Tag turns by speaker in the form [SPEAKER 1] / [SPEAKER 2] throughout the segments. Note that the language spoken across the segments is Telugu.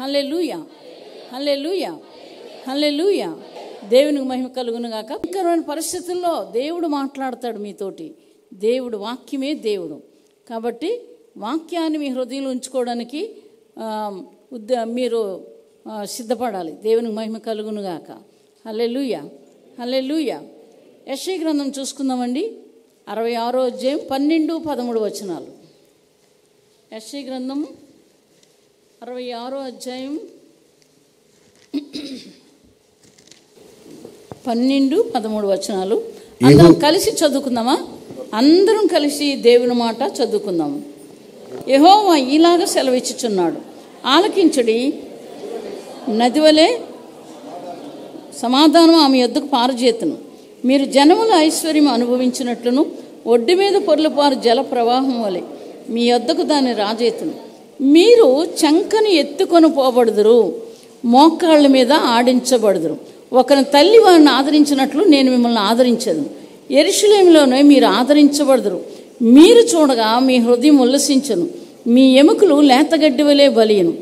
[SPEAKER 1] హల్లెలూయా, హల్లెలూయా, హల్లెలూయా. దేవునికి మహిమ కలుగును గాక. భయంకరమైన పరిస్థితుల్లో దేవుడు మాట్లాడతాడు మీతోటి. దేవుడు వాక్యమే దేవుడు. కాబట్టి వాక్యాన్ని మీ హృదయంలో ఉంచుకోవడానికి మీరు సిద్ధపడాలి. దేవునికి మహిమ కలుగును గాక. హల్లెలూయా, హల్లెలూయా. యెషయా గ్రంథం చూసుకుందామండి. 66వ అధ్యాయం 12-13 వచనాలు. యెషయా గ్రంథం 66వ అధ్యాయం 12-13 వచనాలు. అందరం కలిసి చదువుకుందామా? అందరం కలిసి దేవుని మాట చదువుకుందాము. యెహోవా ఇలాగ సెలవిచ్చుచున్నాడు, ఆలకించుడి, నదివలే సమాధానం ఆమె యొద్దకు పారజేతును. మీరు జనముల ఐశ్వర్యం అనుభవించినట్లును ఒడ్డు మీద పొర్లుపారు జల ప్రవాహం వలె మీ యొద్దకు దాన్ని రాజేతును. మీరు చంకను ఎత్తుకొని పోబడుదురు, మోకాళ్ళ మీద ఆడించబడుదురు. ఒకరి తల్లి వారిని ఆదరించినట్లు నేను మిమ్మల్ని ఆదరించదు. యెరూషలేములోనే మీరు ఆదరించబడుదురు. మీరు చూడగా మీ హృదయం ఉల్లసించను, మీ ఎముకలు లేతగడ్డి వలె బలియను.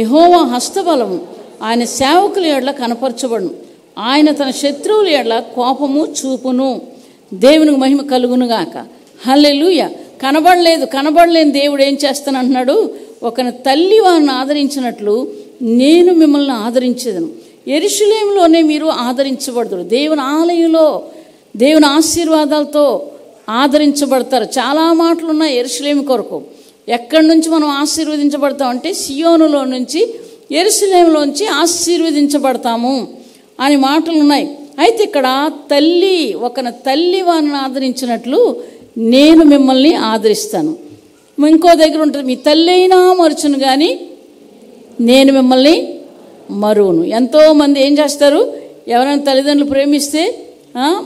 [SPEAKER 1] యెహోవా హస్తబలము ఆయన సేవకుల ఎడల కనపరచబడును. ఆయన తన శత్రువుల ఎడల కోపము చూపును. దేవునికి మహిమ కలుగునుగాక. హల్లెలూయా. కనబడలేని దేవుడు ఏం చేస్తానంటున్నాడు? ఒకరి తల్లి వారిని ఆదరించినట్లు నేను మిమ్మల్ని ఆదరించేదను. యెరూషలేములోనే మీరు ఆదరించబడతారు. దేవుని ఆలయంలో దేవుని ఆశీర్వాదాలతో ఆదరించబడతారు. చాలా మాటలు ఉన్నాయి యెరూషలేము కొరకు. ఎక్కడి నుంచి మనం ఆశీర్వదించబడతాం అంటే సియోనులో నుంచి, యెరూషలేములోంచి ఆశీర్వదించబడతాము అని మాటలు ఉన్నాయి. అయితే ఇక్కడ ఒకరి తల్లి వారిని ఆదరించినట్లు నేను మిమ్మల్ని ఆదరిస్తాను. ఇంకో దగ్గర ఉంటుంది, మీ తల్లి అయినా మరుచును కానీ నేను మిమ్మల్ని మరువును. ఎంతోమంది ఏం చేస్తారు, ఎవరైనా తల్లిదండ్రులు ప్రేమిస్తే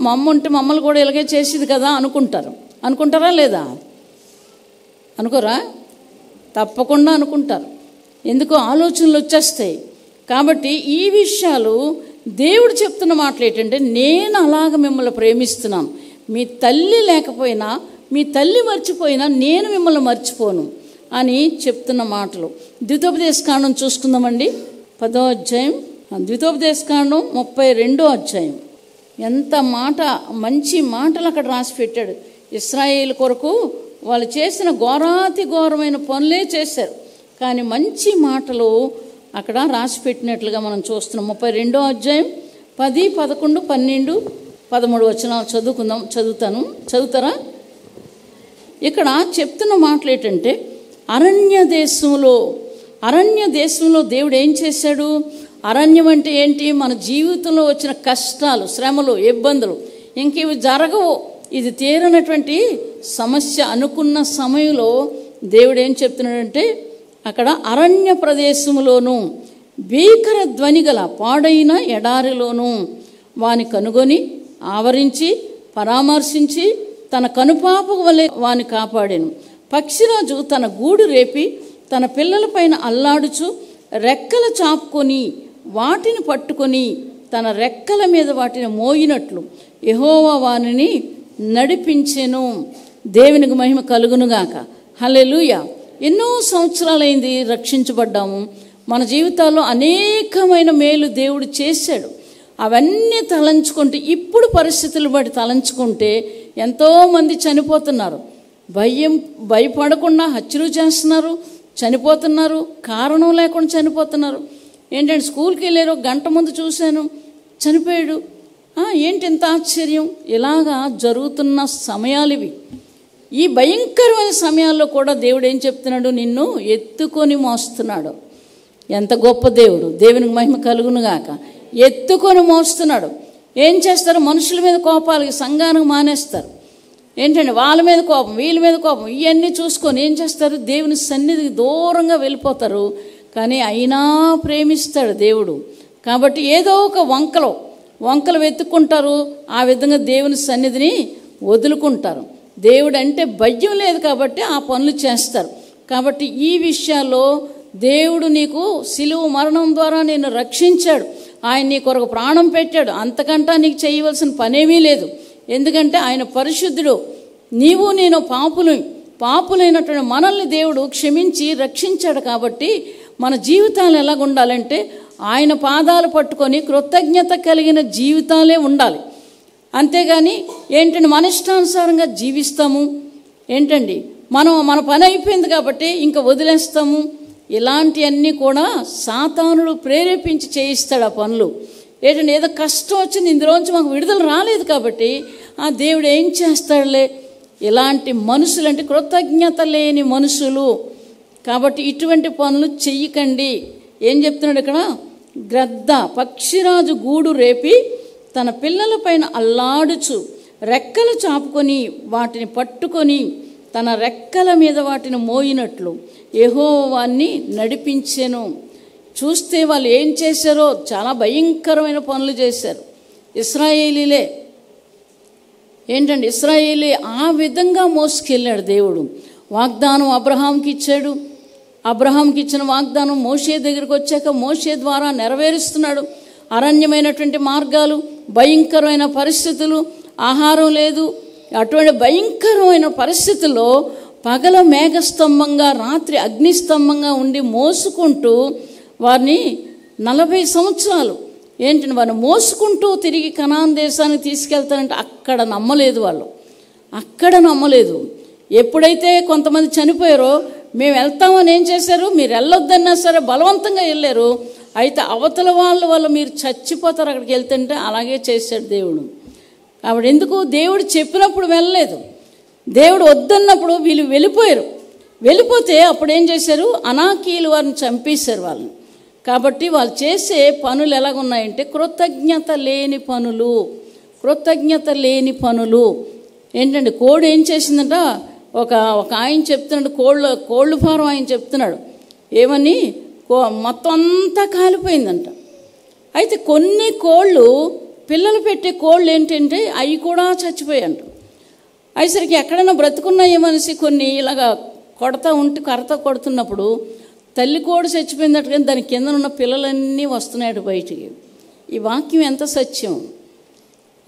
[SPEAKER 1] మా అమ్మ ఉంటే మమ్మల్ని కూడా ఇలాగే చేసేది కదా అనుకుంటారా లేదా? అనుకోరా? తప్పకుండా అనుకుంటారు. ఎందుకో ఆలోచనలు వచ్చేస్తాయి. కాబట్టి ఈ విషయాలు దేవుడు చెప్తున్న మాటలు ఏంటంటే, నేను అలాగ మిమ్మల్ని ప్రేమిస్తున్నాను. మీ తల్లి లేకపోయినా, మీ తల్లి మర్చిపోయినా నేను మిమ్మల్ని మర్చిపోను అని చెప్తున్న మాటలు. ద్వితోపదేశకాండం చూసుకుందామండి. 10వ అధ్యాయం, ద్వితోపదేశకాండం 32వ అధ్యాయం. ఎంత మంచి మాటలు అక్కడ రాసి పెట్టాడు. ఇశ్రాయేలు కొరకు వాళ్ళు చేసిన ఘోరాతి ఘోరమైన పనులే చేశారు, కానీ మంచి మాటలు అక్కడ రాసి పెట్టినట్లుగా మనం చూస్తున్నాం. 32వ అధ్యాయం 10, 11, 12, 13 వచనాలు చదువుతారా? ఇక్కడ చెప్తున్న మాటలు ఏంటంటే, అరణ్య దేశంలో దేవుడు ఏం చేశాడు? అరణ్యం అంటే ఏంటి? మన జీవితంలో వచ్చిన కష్టాలు, శ్రమలు, ఇబ్బందులు, ఇంక ఇవి జరగవు, ఇది తీరనటువంటి సమస్య అనుకున్న సమయంలో దేవుడు ఏం చెప్తున్నాడంటే, అక్కడ అరణ్య ప్రదేశంలోనూ భీకర ధ్వని గల పాడైన ఎడారిలోనూ వాని కనుగొని ఆవరించి పరామర్శించి తన కనుపాప వలె వాని కాపాడాను. పక్షిరాజు తన గూడు రేపి తన పిల్లలపైన అల్లాడుచు రెక్కలు చాపుకొని వాటిని పట్టుకొని తన రెక్కల మీద వాటిని మోయినట్లు యెహోవా వానిని నడిపించెను. దేవునికి మహిమ కలుగునుగాక. హల్లెలూయా. ఎన్నో సంవత్సరాలైంది రక్షించబడ్డాము. మన జీవితాల్లో అనేకమైన మేలు దేవుడు చేశాడు. అవన్నీ తలంచుకుంటే, ఇప్పుడు పరిస్థితులు బట్టి తలంచుకుంటే ఎంతోమంది చనిపోతున్నారు. భయపడకుండా హత్యలు చేస్తున్నారు, చనిపోతున్నారు, కారణం లేకుండా చనిపోతున్నారు. ఏంటంటే స్కూల్కి వెళ్ళారు, గంట ముందు చూశాను చనిపోయాడు. ఏంటి ఎంత ఆశ్చర్యం! ఇలాగా జరుగుతున్న సమయాలు ఇవి. ఈ భయంకరమైన సమయాల్లో కూడా దేవుడు ఏం చెప్తున్నాడు? నిన్ను ఎత్తుకొని మోస్తున్నాడు. ఎంత గొప్ప దేవుడు! దేవునికి మహిమ కలుగునుగాక. ఎత్తుకొని మోస్తున్నాడు. ఏం చేస్తారు? మనుషుల మీద కోపాలకి సంఘానికి మానేస్తారు. ఏంటంటే వాళ్ళ మీద కోపం, వీళ్ళ మీద కోపం, ఇవన్నీ చూసుకొని ఏం చేస్తారు? దేవుని సన్నిధికి దూరంగా వెళ్ళిపోతారు. కానీ అయినా ప్రేమిస్తాడు దేవుడు. కాబట్టి ఏదో ఒక వంకలు వెతుక్కుంటారు. ఆ విధంగా దేవుని సన్నిధిని వదులుకుంటారు. దేవుడు అంటే భయం లేదు కాబట్టి ఆ పనులు చేస్తారు. కాబట్టి ఈ విషయాల్లో దేవుడు నీకు సిలువ మరణం ద్వారా నేను రక్షించాడు. ఆయన నీ కొరకు ప్రాణం పెట్టాడు. అంతకంటే నీకు చేయవలసిన పనేమీ లేదు. ఎందుకంటే ఆయన పరిశుద్ధుడు, నీవు నేను పాపులైనటువంటి మనల్ని దేవుడు క్షమించి రక్షించాడు. కాబట్టి మన జీవితాలు ఎలాగ ఉండాలంటే ఆయన పాదాలు పట్టుకొని కృతజ్ఞత కలిగిన జీవితాలే ఉండాలి. అంతేగాని ఏంటంటే మన ఇష్టానుసారంగా జీవిస్తాము, ఏంటండి మన పని అయిపోయింది కాబట్టి ఇంకా వదిలేస్తాము. ఇలాంటివన్నీ కూడా సాతానుడు ప్రేరేపించి చేయిస్తాడు ఆ పనులు. ఏంటంటే ఏదో కష్టం వచ్చింది, ఇందులోంచి మాకు విడుదల రాలేదు కాబట్టి ఆ దేవుడు ఏం చేస్తాడులే. ఇలాంటి మనుషులు అంటే కృతజ్ఞత లేని మనుషులు. కాబట్టి ఇటువంటి పనులు చెయ్యకండి. ఏం చెప్తున్నాడు ఇక్కడ? గ్రద్ద పక్షిరాజు గూడు రేపి తన పిల్లల పైన అల్లాడుచు రెక్కలు చాపుకొని వాటిని పట్టుకొని తన రెక్కల మీద వాటిని మోయినట్లు యెహోవాని నడిపించెను. చూస్తే వాళ్ళు ఏం చేశారో చాలా భయంకరమైన పనులు చేశారు. ఇశ్రాయేలీలే ఏంటండి, ఇశ్రాయేలీ ఆ విధంగా మోసుకెళ్ళాడు దేవుడు. వాగ్దానం అబ్రహాంకి ఇచ్చాడు. అబ్రహాంకి ఇచ్చిన వాగ్దానం మోషే దగ్గరికి వచ్చాక మోషే ద్వారా నెరవేరుస్తున్నాడు. అరణ్యమైనటువంటి మార్గాలు, భయంకరమైన పరిస్థితులు, ఆహారం లేదు. అటువంటి భయంకరమైన పరిస్థితుల్లో పగల మేఘస్తంభంగా రాత్రి అగ్నిస్తంభంగా ఉండి మోసుకుంటూ వారిని 40 సంవత్సరాలు ఏంటంటే వారిని మోసుకుంటూ తిరిగి కనాన్ దేశానికి తీసుకెళ్తారంటే అక్కడ నమ్మలేదు వాళ్ళు. అక్కడ నమ్మలేదు. ఎప్పుడైతే కొంతమంది చనిపోయారో మేము వెళ్తామని ఏం చేశారు, మీరు వెళ్ళొద్దన్నా సరే బలవంతంగా వెళ్ళారు. అయితే అవతల వాళ్ళు మీరు చచ్చిపోతారు అక్కడికి వెళ్తుంటే. అలాగే చేశాడు దేవుడు. కాబట్టి ఎందుకు, దేవుడు చెప్పినప్పుడు వెళ్ళలేదు, దేవుడు వద్దన్నప్పుడు వీళ్ళు వెళ్ళిపోయారు. వెళ్ళిపోతే అప్పుడు ఏం చేశారు, అనాకీలు వారిని చంపేశారు వాళ్ళని. కాబట్టి వాళ్ళు చేసే పనులు ఎలాగున్నాయంటే కృతజ్ఞత లేని పనులు. కృతజ్ఞత లేని పనులు ఏంటంటే కోడి ఏం చేసిందంట, ఒక ఆయన చెప్తున్నాడు, కోళ్ళు ఫారం ఆయన చెప్తున్నాడు ఏమని, మొత్తం అంతా కాలిపోయిందంట. అయితే కొన్ని కోళ్ళు, పిల్లలు పెట్టే కోళ్ళు ఏంటంటే అవి కూడా చచ్చిపోయాయంట. అయ్యేసరికి ఎక్కడైనా బ్రతుకున్నాయే మనిషి కొన్ని ఇలాగా కొడతా ఉంటే కర్రతో కొడుతున్నప్పుడు తల్లి కోడి చచ్చిపోయిందట, కానీ దాని కింద ఉన్న పిల్లలన్నీ వస్తున్నాయట బయటికి. ఈ వాక్యం ఎంత సత్యం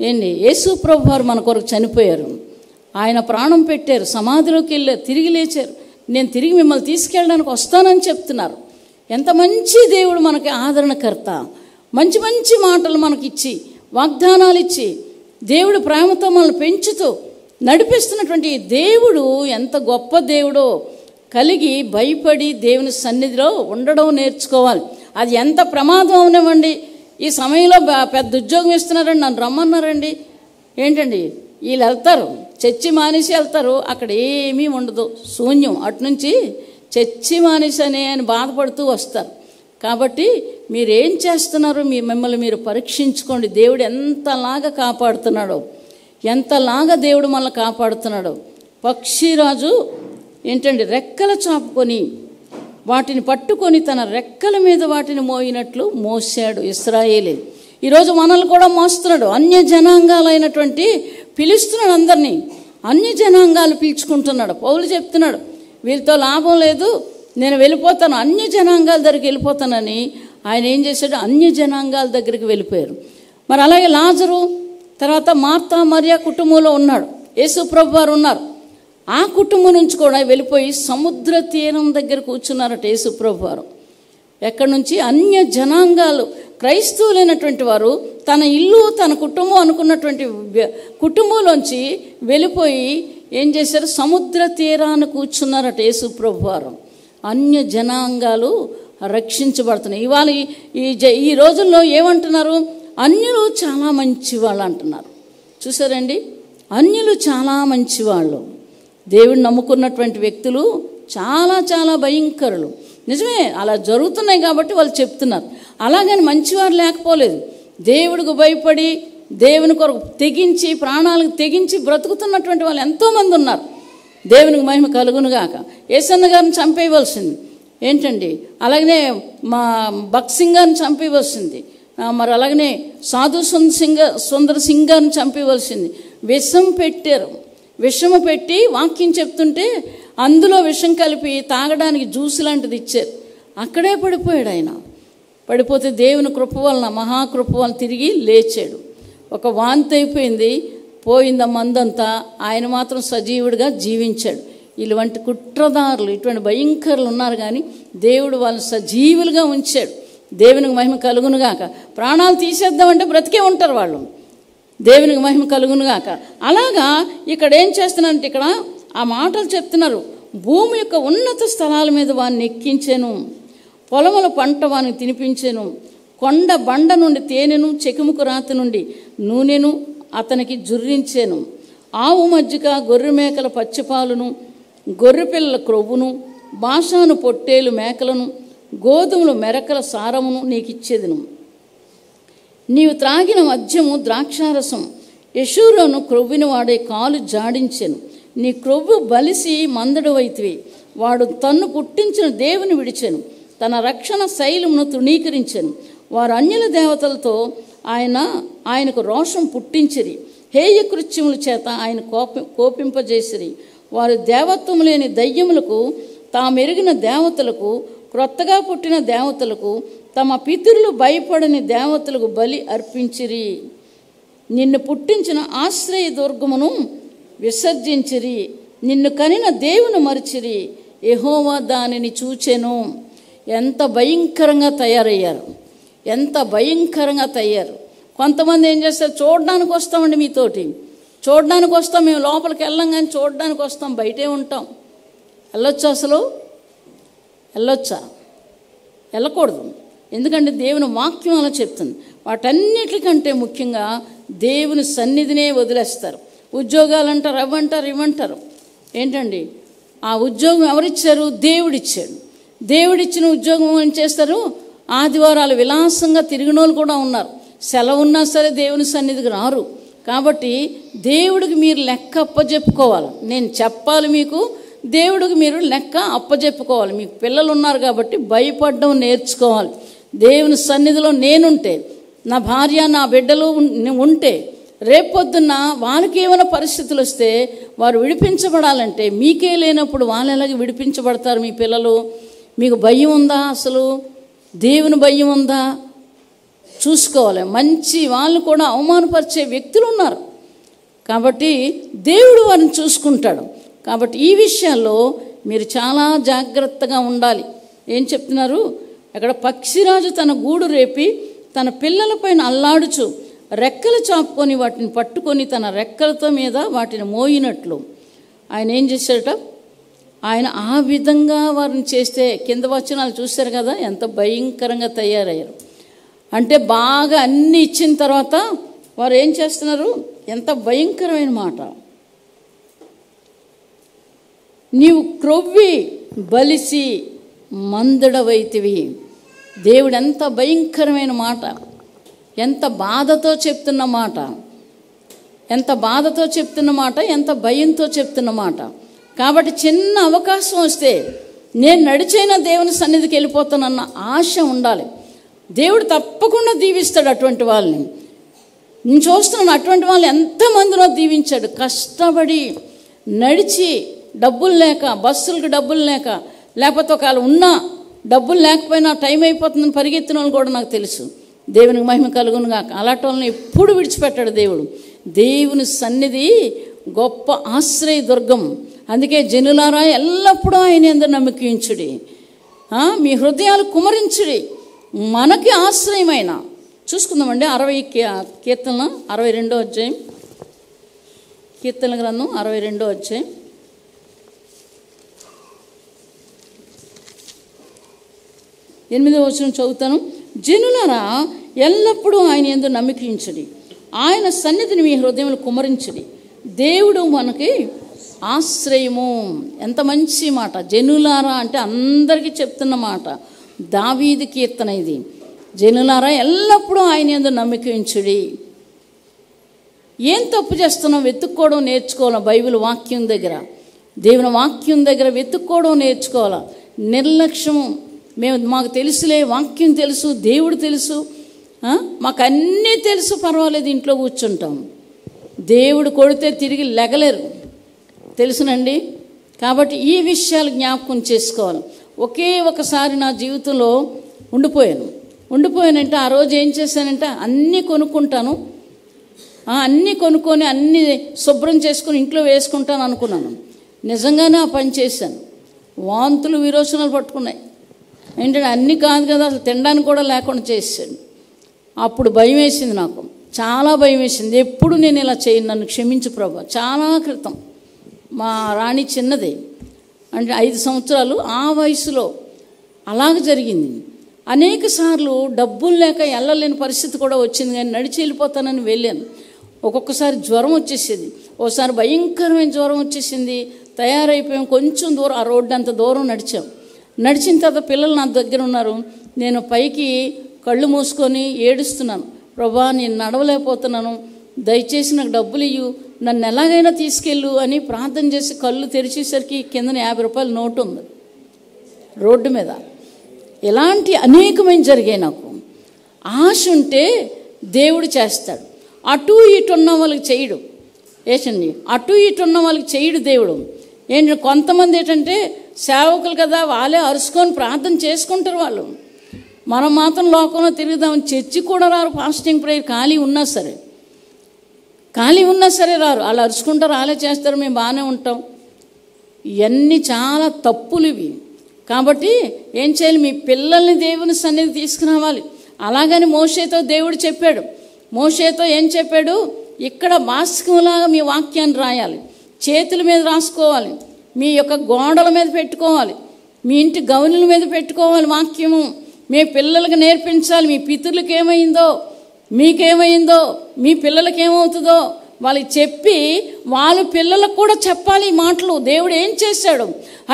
[SPEAKER 1] ఏంటి. యేసు ప్రభు వారు మన కొరకు చనిపోయారు, ఆయన ప్రాణం పెట్టారు, సమాధిలోకి వెళ్ళారు, తిరిగి లేచారు. నేను తిరిగి మిమ్మల్ని తీసుకెళ్ళడానికి వస్తానని చెప్తున్నారు. ఎంత మంచి దేవుడు మనకి ఆదరణకర్త. మంచి మంచి మాటలు మనకిచ్చి, వాగ్దానాలు ఇచ్చి, దేవుడు ప్రేమతో మనల్ని పెంచుతూ నడిపిస్తున్నటువంటి దేవుడు ఎంత గొప్ప దేవుడో కలిగి భయపడి దేవుని సన్నిధిలో ఉండడం నేర్చుకోవాలి. అది ఎంత ప్రమాదం అవనివ్వండి. ఈ సమయంలో పెద్ద ఉద్యోగం ఇస్తున్నారండి, నన్ను రమ్మన్నారండి, ఏంటండి వీళ్ళు వెళ్తారు, చర్చి మానేసి వెళ్తారు, అక్కడ ఏమీ ఉండదు, శూన్యం. అటు నుంచి చర్చి మానేసి అని బాధపడుతూ వస్తారు. కాబట్టి మీరేం చేస్తున్నారు, మిమ్మల్ని మీరు పరీక్షించుకోండి. దేవుడు ఎంతలాగా కాపాడుతున్నాడో, ఎంతలాగా దేవుడు మనల్ని కాపాడుతున్నాడో. పక్షిరాజు ఏంటండి రెక్కలు చాపుకొని వాటిని పట్టుకొని తన రెక్కల మీద వాటిని మోయినట్లు మోసాడు ఇశ్రాయేలీ. ఈరోజు మనల్ని కూడా మోస్తున్నాడు. అన్య జనాంగాలైనటువంటి పిలుస్తున్నాడు అందరినీ, అన్య జనాంగాలు పిలుచుకుంటున్నాడు. పౌలు చెప్తున్నాడు వీళ్ళతో లాభం లేదు, నేను వెళ్ళిపోతాను, అన్య జనాంగాల దగ్గరికి వెళ్ళిపోతానని. ఆయన ఏం చేశాడు, అన్య జనాంగాల దగ్గరికి వెళ్ళిపోయారు. మరి అలాగే లాజరు, తర్వాత మార్తా మరియా కుటుంబంలో ఉన్నాడు, యేసు ప్రభు వారు ఉన్నారు. ఆ కుటుంబం నుంచి కూడా వెళ్ళిపోయి సముద్ర తీరం దగ్గర కూర్చున్నారట యేసు ప్రభు వారు. ఎక్కడి నుంచి, అన్య జనాంగాలు, క్రైస్తవులైనటువంటి వారు తన ఇల్లు తన కుటుంబం అనుకున్నటువంటి కుటుంబంలోంచి వెళ్ళిపోయి ఏం చేశారు, సముద్ర తీరాన్ని కూర్చున్నారట యేసు ప్రభు వారు. అన్య జనాంగాలు రక్షించబడుతున్నాయి. ఇవాళ ఈ రోజుల్లో ఏమంటున్నారు, అన్యులు చాలా మంచివాళ్ళు అంటున్నారు. చూసారండి, అన్యులు చాలా మంచివాళ్ళు. దేవుని నమ్ముకున్నటువంటి వ్యక్తులు చాలా చాలా భయంకరులు. నిజమే, అలా జరుగుతున్నాయి కాబట్టి వాళ్ళు చెప్తున్నారు. అలాగని మంచివారు లేకపోలేదు. దేవుడికి భయపడి దేవుని కొరకు తెగించి, ప్రాణాలకు తెగించి బ్రతుకుతున్నటువంటి వాళ్ళు ఎంతోమంది ఉన్నారు. దేవునికి మహిమ కలుగునుగాక. యేసన్న గారిని చంపేయవలసింది ఏంటండి, అలాగనే మా భగత్ సింగ్ గారిని చంపేయవలసింది, మరి అలాగనే సాధు సుందర్ సింగ్ గారిని చంపేయవలసింది. విషం పెట్టారు, విషము పెట్టి వాక్యం చెప్తుంటే అందులో విషం కలిపి తాగడానికి జ్యూస్ లాంటిది ఇచ్చారు. అక్కడే పడిపోయాడు ఆయన. పడిపోతే దేవుని కృప వలన, మహాకృప వలన తిరిగి లేచాడు. ఒక వాంతి అయిపోయింది, పోయింది మందంతా, ఆయన మాత్రం సజీవుడిగా జీవించాడు. ఇటువంటి కుట్రదారులు, ఇటువంటి భయంకరులు ఉన్నారు, కానీ దేవుడు వాళ్ళని సజీవులుగా ఉంచాడు. దేవునికి మహిమ కలుగునుగాక. ప్రాణాలు తీసేద్దామంటే బ్రతికే ఉంటారు వాళ్ళు. దేవునికి మహిమ కలుగునుగాక. అలాగా ఇక్కడ ఏం చేస్తున్నారంటే ఇక్కడ ఆ మాటలు చెప్తున్నారు. భూమి యొక్క ఉన్నత స్థలాల మీద వాడిని ఎక్కించాను, పొలముల పంట వానికి తినిపించాను, కొండ బండ నుండి తేనెను, చెకుముకు రాతి నుండి నూనెను అతనికి జుర్రించాను. ఆవు మజ్జిగ, గొర్రె మేకల పచ్చిపాలును, గొర్రె పిల్లల క్రొవ్వును, బాషాను పొట్టేలు మేకలను, గోధుమలు మెరకల సారమును నీకు ఇచ్చేదను. నీవు త్రాగిన మద్యము ద్రాక్షారసం యెషూరును క్రొవ్విని వాడే కాలు జాడించెను. నీ క్రొవ్వు బలిసి మందడవైతివి. వాడు తన్ను పుట్టించిన దేవుని విడిచెను, తన రక్షణ శైలమును తృణీకరించెను. వారు అన్యుల దేవతలతో ఆయనకు రోషం పుట్టించిరి, హేయ కృత్యముల చేత ఆయన కోపింపజేసిరి. వారు దేవత్వము లేని దయ్యములకు, తామెరిగిన దేవతలకు, క్రొత్తగా పుట్టిన దేవతలకు, తమ పితరులు భయపడని దేవతలకు బలి అర్పించిరి. నిన్ను పుట్టించిన ఆశ్రయ దుర్గమును విసర్జించిరి. నిన్ను కనిన దేవుని మరిచిరి. యెహోవా దానిని చూచెను. ఎంత భయంకరంగా తయారయ్యారు, ఎంత భయంకరంగా తయారు. కొంతమంది ఏం చేస్తారు, చూడడానికి వస్తామండి, మీతోటి చూడడానికి వస్తాం, మేము లోపలికి వెళ్ళాం కానీ చూడడానికి వస్తాం, బయటే ఉంటాం. వెళ్ళొచ్చా? అసలు వెళ్ళొచ్చా? వెళ్ళకూడదు. ఎందుకంటే దేవుని వాక్యం అలా చెప్తుంది. వాటన్నిటికంటే ముఖ్యంగా దేవుని సన్నిధినే వదిలేస్తారు. ఉద్యోగాలు అంటారు, అవ్వంటారు, ఇవ్వంటారు. ఏంటండి ఆ ఉద్యోగం ఎవరిచ్చారు? దేవుడిచ్చాడు. దేవుడిచ్చిన ఉద్యోగం ఏం చేస్తారు? ఆదివారాలు విలాసంగా తిరిగిన వాళ్ళు కూడా ఉన్నారు. సెలవు ఉన్నా సరే దేవుని సన్నిధికి రారు. కాబట్టి దేవుడికి మీరు లెక్క అప్పచెప్పుకోవాలి. నేను చెప్పాలి మీకు, దేవుడికి మీరు లెక్క అప్పచెప్పుకోవాలి. మీకు పిల్లలు ఉన్నారు కాబట్టి భయపడడం నేర్చుకోవాలి. దేవుని సన్నిధిలో నేనుంటే, నా భార్య, నా బిడ్డలు ఉంటే, రేపొద్దున్న వాళ్ళకి ఏమైనా పరిస్థితులు వస్తే వారు విడిపించబడాలంటే మీకే లేనప్పుడు వాళ్ళు ఎలాగ విడిపించబడతారు? మీ పిల్లలు. మీకు భయం ఉందా? అసలు దేవుని భయం ఉందా? చూసుకోవాలి. మంచి వాళ్ళు కూడా అవమానపరిచే వ్యక్తులు ఉన్నారు కాబట్టి దేవుడు వారిని చూసుకుంటాడు. కాబట్టి ఈ విషయాల్లో మీరు చాలా జాగ్రత్తగా ఉండాలి. ఏం చెప్తున్నారు అక్కడ? పక్షిరాజు తన గూడు రేపి తన పిల్లలపైన అల్లాడుచు రెక్కలు చాపుకొని వాటిని పట్టుకొని తన రెక్కలతో మీద వాటిని మోయినట్లు ఆయన ఏం చేశాడట? ఆయన ఆ విధంగా వారిని చేస్తే, కింద వచనాలు చూశారు కదా ఎంత భయంకరంగా తయారయ్యారు. అంటే బాగా అన్నీ ఇచ్చిన తర్వాత వారు ఏం చేస్తున్నారు? ఎంత భయంకరమైన మాట. నీవు క్రొవ్వి బలిసి మందడవైతివి. దేవుడు ఎంత భయంకరమైన మాట, ఎంత బాధతో చెప్తున్న మాట, ఎంత బాధతో చెప్తున్న మాట, ఎంత భయంతో చెప్తున్న మాట. కాబట్టి చిన్న అవకాశం వస్తే నేను నడిచైనా దేవుని సన్నిధికి వెళ్ళిపోతానన్న ఆశ ఉండాలి. దేవుడు తప్పకుండా దీవిస్తాడు అటువంటి వాళ్ళని. నేను చూస్తున్నాను అటువంటి వాళ్ళు ఎంతమందినో దీవించాడు. కష్టపడి నడిచి డబ్బులు లేక, బస్సులకు డబ్బులు లేక, లేకపోతే ఒకవేళ ఉన్నా డబ్బులు లేకపోయినా టైం అయిపోతుందని పరిగెత్తిన వాళ్ళు కూడా నాకు తెలుసు. దేవునికి మహిమ కలుగును గాక. అలాంటి వాళ్ళని ఎప్పుడు విడిచిపెట్టాడు దేవుడు. దేవుని సన్నిధి గొప్ప ఆశ్రయ దుర్గం. అందుకే జనులారా ఎల్లప్పుడూ ఆయన యందు నమ్మకించుడి, మీ హృదయాలు కుమరించుడి, మనకి ఆశ్రయమైన. చూసుకుందామండి 60 కీర్తన 62వ అధ్యాయం, కీర్తన గ్రంథం 62వ అధ్యాయం 8వ వచనం చదువుతాను. జనులారా ఎల్లప్పుడూ ఆయన యందు నమ్మకించుడి, ఆయన సన్నిధిని మీ హృదయములు కుమరించుడి. దేవుడు మనకి ఆశ్రయము. ఎంత మంచి మాట. జనులారా అంటే అందరికీ చెప్తున్న మాట. దావీదు కీర్తన ఇది. జనులారా ఎల్లప్పుడూ ఆయన యందు నమ్మకించుడి. ఏం తప్పు చేస్తున్నాం? వెతుక్కోవడం నేర్చుకోవాలి. బైబిల్ వాక్యం దగ్గర, దేవుని వాక్యం దగ్గర వెతుక్కోవడం నేర్చుకోవాలి. నిర్లక్ష్యం. మాకు తెలుసులే, వాక్యం తెలుసు, దేవుడు తెలుసు, మాకు అన్నీ తెలుసు, పర్వాలేదు, ఇంట్లో కూర్చుంటాం. దేవుడు కొడితే తిరిగి లెగలేరు, తెలుసునండి. కాబట్టి ఈ విషయాలు జ్ఞాపకం చేసుకోవాలి. ఒకే ఒకసారి నా జీవితంలో ఉండిపోయానంటే ఆ రోజు ఏం చేశానంటే అన్నీ కొనుక్కుంటాను, అన్నీ కొనుక్కొని అన్నీ శుభ్రం చేసుకొని ఇంట్లో వేసుకుంటాను అనుకున్నాను. నిజంగానే ఆ పని చేశాను. వాంతులు విరోచనాలు పట్టుకున్నాయి. ఏంటంటే అన్నీ కాదు కదా, అసలు తినడానికి కూడా లేకుండా చేసాడు. అప్పుడు భయం వేసింది, నాకు చాలా భయం వేసింది. ఎప్పుడు నేను ఇలా చేయను, నన్ను క్షమించు ప్రభు. చాలా క్రితం మా రాణి చిన్నది, అంటే 5 సంవత్సరాలు, ఆ వయసులో అలాగ జరిగింది. అనేక సార్లు డబ్బులు లేక వెళ్ళలేని పరిస్థితి కూడా వచ్చింది, కానీ నడిచి వెళ్ళిపోతానని వెళ్ళాను. ఒక్కొక్కసారి జ్వరం వచ్చేసేది, ఒకసారి భయంకరమైన జ్వరం వచ్చేసింది. తయారైపోయాం, కొంచెం దూరం, ఆ రోడ్డు అంత దూరం నడిచిన తర్వాత పిల్లలు నా దగ్గర ఉన్నారు. నేను పైకి కళ్ళు మూసుకొని ఏడుస్తున్నాను, ప్రభా నేను నడవలేకపోతున్నాను, దయచేసి నాకు డబ్బులు ఇయ్యు, నన్ను ఎలాగైనా తీసుకెళ్ళు అని ప్రార్థన చేసి కళ్ళు తెరిచేసరికి కిందన 50 రూపాయల నోటు ఉంది రోడ్డు మీద. ఇలాంటి అనేకమైన జరిగాయి. నాకు ఆశ ఉంటే దేవుడు చేస్తాడు. అటు ఇటు ఉన్న వాళ్ళకి చేయడు, ఏసండి, అటు ఇటు ఉన్న వాళ్ళకి చేయడు దేవుడు. ఏంటంటే కొంతమంది ఏంటంటే సేవకులు కదా, వాళ్ళే అరుచుకొని ప్రార్థన చేసుకుంటారు వాళ్ళు. మనం మాత్రం లోకంలో తిరుగుదాం, చర్చి కూడా రారు, ఫాస్టింగ్ ప్రేయర్ ఖాళీ ఉన్నా సరే రారు. వాళ్ళు అరుచుకుంటారు, వాళ్ళే చేస్తారు, మేము బాగానే ఉంటాం. ఇవన్నీ చాలా తప్పులు ఇవి. కాబట్టి ఏం చేయాలి, మీ పిల్లల్ని దేవుని సన్నిధి తీసుకురావాలి. అలాగని మోషేతో దేవుడు చెప్పాడు. మోషేతో ఏం చెప్పాడు, ఇక్కడ మాస్కంలాగా మీ వాక్యాన్ని రాయాలి, చేతుల మీద రాసుకోవాలి, మీ యొక్క గోడల మీద పెట్టుకోవాలి, మీ ఇంటి గౌనుల మీద పెట్టుకోవాలి వాక్యము. మీ పిల్లలకు నేర్పించాలి. మీ పితరులకు ఏమైందో, మీకేమైందో, మీ పిల్లలకి ఏమవుతుందో వాళ్ళకి చెప్పి వాళ్ళ పిల్లలకు కూడా చెప్పాలి ఈ మాటలు. దేవుడు ఏం చేశాడు,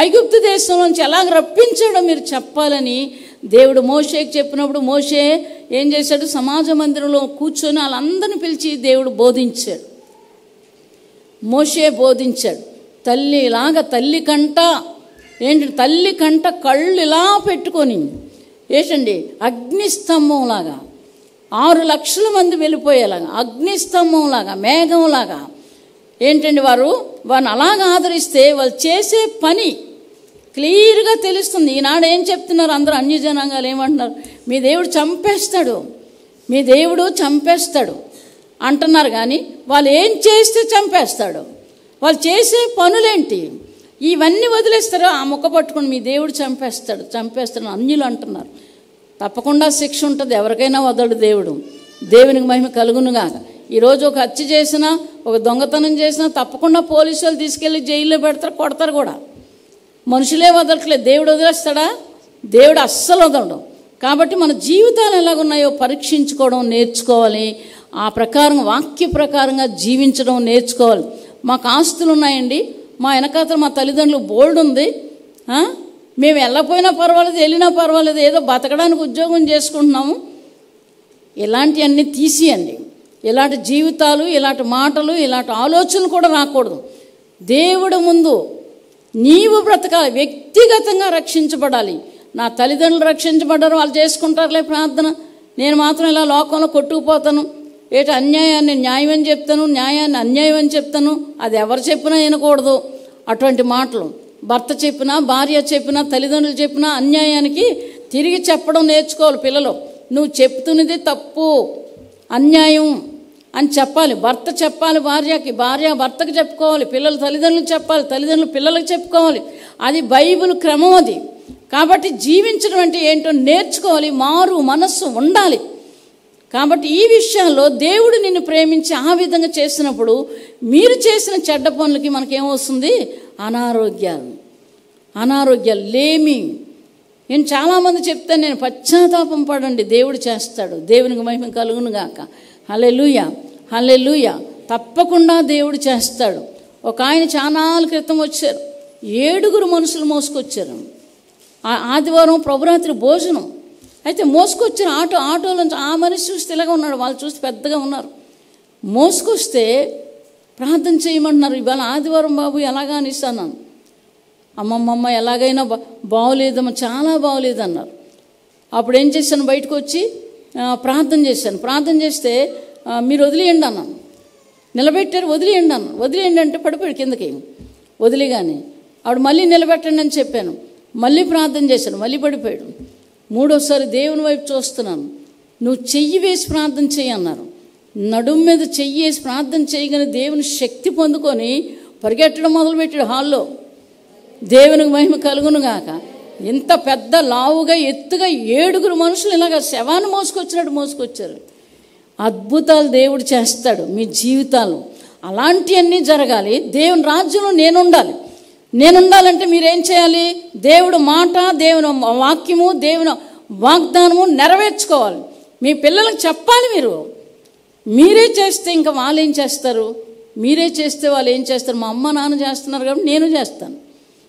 [SPEAKER 1] ఐగుప్తు దేశం నుంచి ఎలాగ రప్పించాడో మీరు చెప్పాలని దేవుడు మోషేకి చెప్పినప్పుడు మోషే ఏం చేశాడు, సమాజ మందిరంలో కూర్చొని వాళ్ళందరిని పిలిచి దేవుడు బోధించాడు. మోషే బోధించాడు. తల్లి కంట కళ్ళు ఇలా పెట్టుకొని ఏంటండి అగ్నిస్తంభంలాగా 6 లక్షల మంది వెళ్ళిపోయేలాగా, అగ్నిస్తంభంలాగా, మేఘంలాగా ఏంటండి వారిని అలాగ ఆదరిస్తే వాళ్ళు చేసే పని క్లియర్గా తెలుస్తుంది. ఈనాడు ఏం చెప్తున్నారు అందరూ, అన్యజనాంగాలు ఏమంటున్నారు, మీ దేవుడు చంపేస్తాడు అంటున్నారు. కానీ వాళ్ళు ఏం చేస్తే చంపేస్తాడు, వాళ్ళు చేసే పనులేంటి, ఇవన్నీ వదిలేస్తారు. ఆ ముక్క పట్టుకొని మీ దేవుడు చంపేస్తాడు అన్యులు అంటున్నారు. తప్పకుండా శిక్ష ఉంటుంది, ఎవరికైనా వదలడు దేవుడు. దేవునికి మహిమ కలుగునుగాక. ఈరోజు ఒక హత్య చేసినా, ఒక దొంగతనం చేసినా తప్పకుండా పోలీసు వాళ్ళు తీసుకెళ్ళి జైల్లో పెడతారు, కొడతారు కూడా. మనుషులే వదలట్లేదు, దేవుడు వదిలేస్తాడా? దేవుడు అస్సలు వదలడు. కాబట్టి మన జీవితాలు ఎలాగున్నాయో పరీక్షించుకోవడం నేర్చుకోవాలి. ఆ ప్రకారం వాక్య ప్రకారంగా జీవించడం నేర్చుకోవాలి. మాకు ఆస్తులు ఉన్నాయండి, మా వెనకాతల మా తల్లిదండ్రులు బోల్డ్ ఉంది, మేము వెళ్ళపోయినా పర్వాలేదు, వెళ్ళినా పర్వాలేదు, ఏదో బతకడానికి ఉద్యోగం చేసుకుంటున్నాము. ఇలాంటివన్నీ తీసియండి. ఇలాంటి జీవితాలు, ఇలాంటి మాటలు, ఇలాంటి ఆలోచనలు కూడా రాకూడదు. దేవుడు ముందు నీవు బ్రతకాలి, వ్యక్తిగతంగా రక్షించబడాలి. నా తల్లిదండ్రులు రక్షించబడ్డారు, వాళ్ళు చేసుకుంటారులే ప్రార్థన, నేను మాత్రం ఇలా లోకంలో కొట్టుకుపోతాను, అన్యాయాన్ని న్యాయం అని చెప్తాను, న్యాయాన్ని అన్యాయం అని చెప్తాను, అది ఎవరు చెప్పినా వినకూడదు. అటువంటి మాటలు భర్త చెప్పినా, భార్య చెప్పినా, తల్లిదండ్రులు చెప్పినా అన్యాయానికి తిరిగి చెప్పడం నేర్చుకోవాలి. పిల్లలు నువ్వు చెప్తున్నది తప్పు, అన్యాయం అని చెప్పాలి. భర్త చెప్పాలి భార్యకి, భార్య భర్తకు చెప్పుకోవాలి, పిల్లలు తల్లిదండ్రులకు చెప్పాలి, తల్లిదండ్రులు పిల్లలకు చెప్పుకోవాలి. అది బైబిల్ క్రమం అది. కాబట్టి జీవించడం అంటే ఏంటో నేర్చుకోవాలి, మారు మనస్సు ఉండాలి. కాబట్టి ఈ విషయాల్లో దేవుడు నిన్ను ప్రేమించి ఆ విధంగా చేసినప్పుడు మీరు చేసిన చెడ్డ పనులకి మనకేమొస్తుంది, అనారోగ్యాలు లేమి. నేను చాలామంది చెప్తాను, నేను పశ్చాత్తాపం పడండి, దేవుడు చేస్తాడు, దేవునికి మహిమ కలుగును గాక. హల్లెలూయా, హల్లెలూయా. తప్పకుండా దేవుడు చేస్తాడు. ఒక ఆయన చానాల క్రితం వచ్చారు, 7 మనుషులు మోసుకొచ్చారు. ఆదివారం ప్రభురాత్రి భోజనం అయితే మోసుకొచ్చారు. ఆటోలోంచి ఆ మనిషి చూస్తే ఇలాగా ఉన్నాడు, వాళ్ళు చూస్తే పెద్దగా ఉన్నారు. మోసుకొస్తే ప్రార్థన చేయమంటున్నారు. ఇవాళ ఆదివారం బాబు ఎలాగా అనిస్తాను. అమ్మమ్మ ఎలాగైనా బాగోలేదమ్మా, చాలా బాగోలేదు అన్నారు. అప్పుడు ఏం చేశాను, బయటకు వచ్చి ప్రార్థన చేశాను. ప్రార్థన చేస్తే మీరు వదిలేయండి అన్నాను. నిలబెట్టారు, వదిలేయండి అన్నాను. వదిలేయండి అంటే పడిపోయాడు కిందకి. వదిలేగానే ఆవిడ మళ్ళీ నిలబెట్టండి అని చెప్పాను. మళ్ళీ ప్రార్థన చేశాను, మళ్ళీ పడిపోయాడు. 3వసారి దేవుని వైపు చూస్తున్నాను. నువ్వు చెయ్యి వేసి ప్రార్థన చెయ్యి అన్నారు. నడుము మీద చెయ్యి వేసి ప్రార్థన చేయగానే దేవుని శక్తి పొందుకొని పరిగెట్టడం మొదలుపెట్టాడు హాల్లో. దేవునికి మహిమ కలుగును గాక. ఇంత పెద్ద లావుగా ఎత్తుగా 7 మనుషులు ఇలాగ శవాన్ని మోసుకొచ్చినట్టు మోసుకొచ్చారు. అద్భుతాలు దేవుడు చేస్తాడు మీ జీవితాలు. అలాంటివన్నీ జరగాలి. దేవుని రాజ్యంలో నేనుండాలంటే మీరేం చేయాలి? దేవుడు మాట, దేవుని వాక్యము, దేవుని వాగ్దానము నెరవేర్చుకోవాలి. మీ పిల్లలకు చెప్పాలి. మీరే చేస్తే ఇంకా వాళ్ళు ఏం చేస్తారు? మీరే చేస్తే వాళ్ళు ఏం చేస్తారు? మా అమ్మ నాన్న చేస్తున్నారు కాబట్టి నేను చేస్తాను.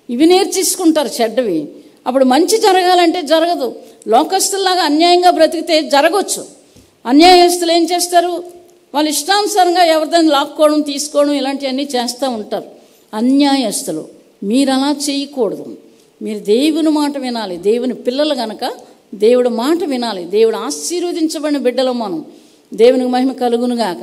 [SPEAKER 1] ఇవి నేర్చేసుకుంటారు చెడ్డవి. అప్పుడు మంచి జరగాలంటే జరగదు. లోకస్తుల్లాగా అన్యాయంగా బ్రతికితే జరగవచ్చు. అన్యాయస్తులు ఏం చేస్తారు? వాళ్ళు ఇష్టానుసారంగా ఎవరిదాన్ని లాక్కోవడం, తీసుకోవడం ఇలాంటివన్నీ చేస్తూ ఉంటారు అన్యాయస్తులు. మీరు అలా చేయకూడదు. మీరు దేవుని మాట వినాలి. దేవుని పిల్లలు కనుక దేవుడు మాట వినాలి. దేవుడు ఆశీర్వదించబడిన బిడ్డలు మనం. దేవునికి మహిమ కలుగునుగాక.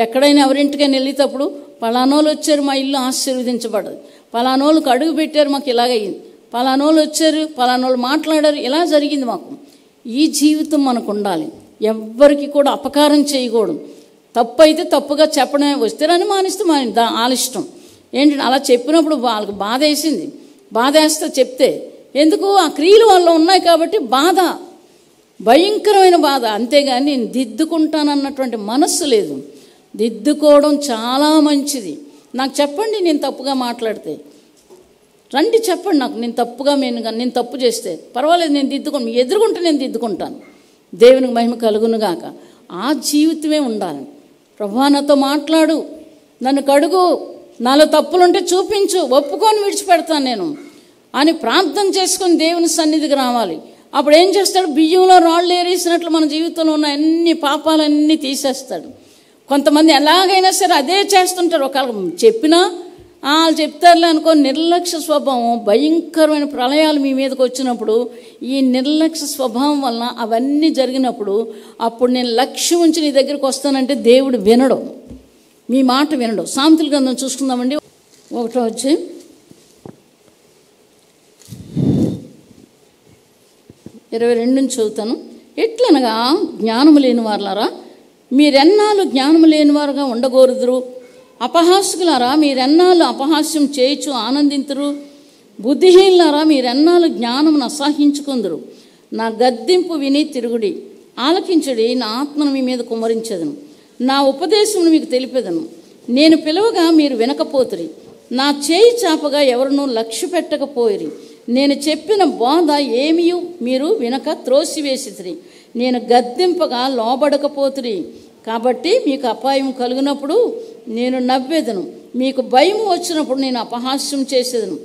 [SPEAKER 1] ఎక్కడైనా ఎవరింటికైనా వెళ్ళేటప్పుడు పలానోళ్ళు వచ్చారు, మా ఇల్లు ఆశీర్వదించబడదు, పలానోళ్ళకి అడుగు పెట్టారు, మాకు ఇలాగయ్యింది, పలానోళ్ళు వచ్చారు, పలానోళ్ళు మాట్లాడారు, ఇలా జరిగింది మాకు. ఈ జీవితం మనకు ఉండాలి. ఎవ్వరికి కూడా అపకారం చేయకూడదు. తప్పు అయితే తప్పుగా చెప్పడమే. వస్తేరని మానేస్తే ఆలిష్టం ఏంటంటే అలా చెప్పినప్పుడు వాళ్ళకి బాధ వేసింది. బాధ వేస్తే చెప్తే ఎందుకు? ఆ క్రియలు వాళ్ళు ఉన్నాయి కాబట్టి బాధ, భయంకరమైన బాధ. అంతేగాని నేను దిద్దుకుంటానన్నటువంటి మనస్సు లేదు. దిద్దుకోవడం చాలా మంచిది. నాకు చెప్పండి, నేను తప్పుగా మాట్లాడితే రండి చెప్పండి నాకు. నేను తప్పు చేస్తే పర్వాలేదు, నేను దిద్దుకుంటాను. ఎదురుకుంటే నేను దిద్దుకుంటాను. దేవునికి మహిమ కలుగునుగాక. ఆ జీవితమే ఉండాలి. ప్రభువా నాతో మాట్లాడు, నన్ను కడుగు, నాలో తప్పులుంటే చూపించు, ఒప్పుకొని విడిచిపెడతాను నేను అని ప్రార్థన చేసుకొని దేవుని సన్నిధికి రావాలి. అప్పుడు ఏం చేస్తాడు? బియ్యంలో రాళ్ళు ఏరేసినట్లు మన జీవితంలో ఉన్న అన్ని పాపాలన్నీ తీసేస్తాడు. కొంతమంది ఎలాగైనా సరే అదే చేస్తుంటారు. ఒకవేళ చెప్పినా వాళ్ళు చెప్తారులే అనుకో. నిర్లక్ష్య స్వభావం, భయంకరమైన ప్రళయాలు మీ మీదకి వచ్చినప్పుడు ఈ నిర్లక్ష్య స్వభావం వలన అవన్నీ జరిగినప్పుడు అప్పుడు నేను లక్ష్యం ఉంచి నీ దగ్గరికి వస్తానంటే దేవుడు వినడు, మీ మాట వినడు. సామెతల గ్రంథం చూసుకుందామండి. 1వ అధ్యాయం 22 నుంచి చదువుతాను. ఎట్లనగా జ్ఞానము లేని వారులారా, మీరెన్నాళ్ళు జ్ఞానము లేనివారుగా ఉండగోరుదురు? అపహాస్యులారా, మీరెన్నాళ్ళు అపహాస్యం చేయుచు ఆనందింతురు? బుద్ధిహీనులారా, మీరెన్నాళ్ళు జ్ఞానమును అసహించుకుందురు? నా గద్దింపు విని తిరుగుడి, ఆలకించుడి. నా ఆత్మను మీ మీద కుమ్మరించదను, నా ఉపదేశమును మీకు తెలిపెదను. నేను పిలువగా మీరు వినకపోతురి, నా చేయి చాపగా ఎవరునూ లక్ష్య పెట్టకపోయిరి. నేను చెప్పిన బోధ ఏమీ మీరు వినక త్రోసివేసిరి. నేను గద్దింపగా లోబడకపోతురి. కాబట్టి మీకు అపాయం కలిగినప్పుడు నేను నవ్వేదను, మీకు భయం వచ్చినప్పుడు నేను అపహాస్యం చేసేదను.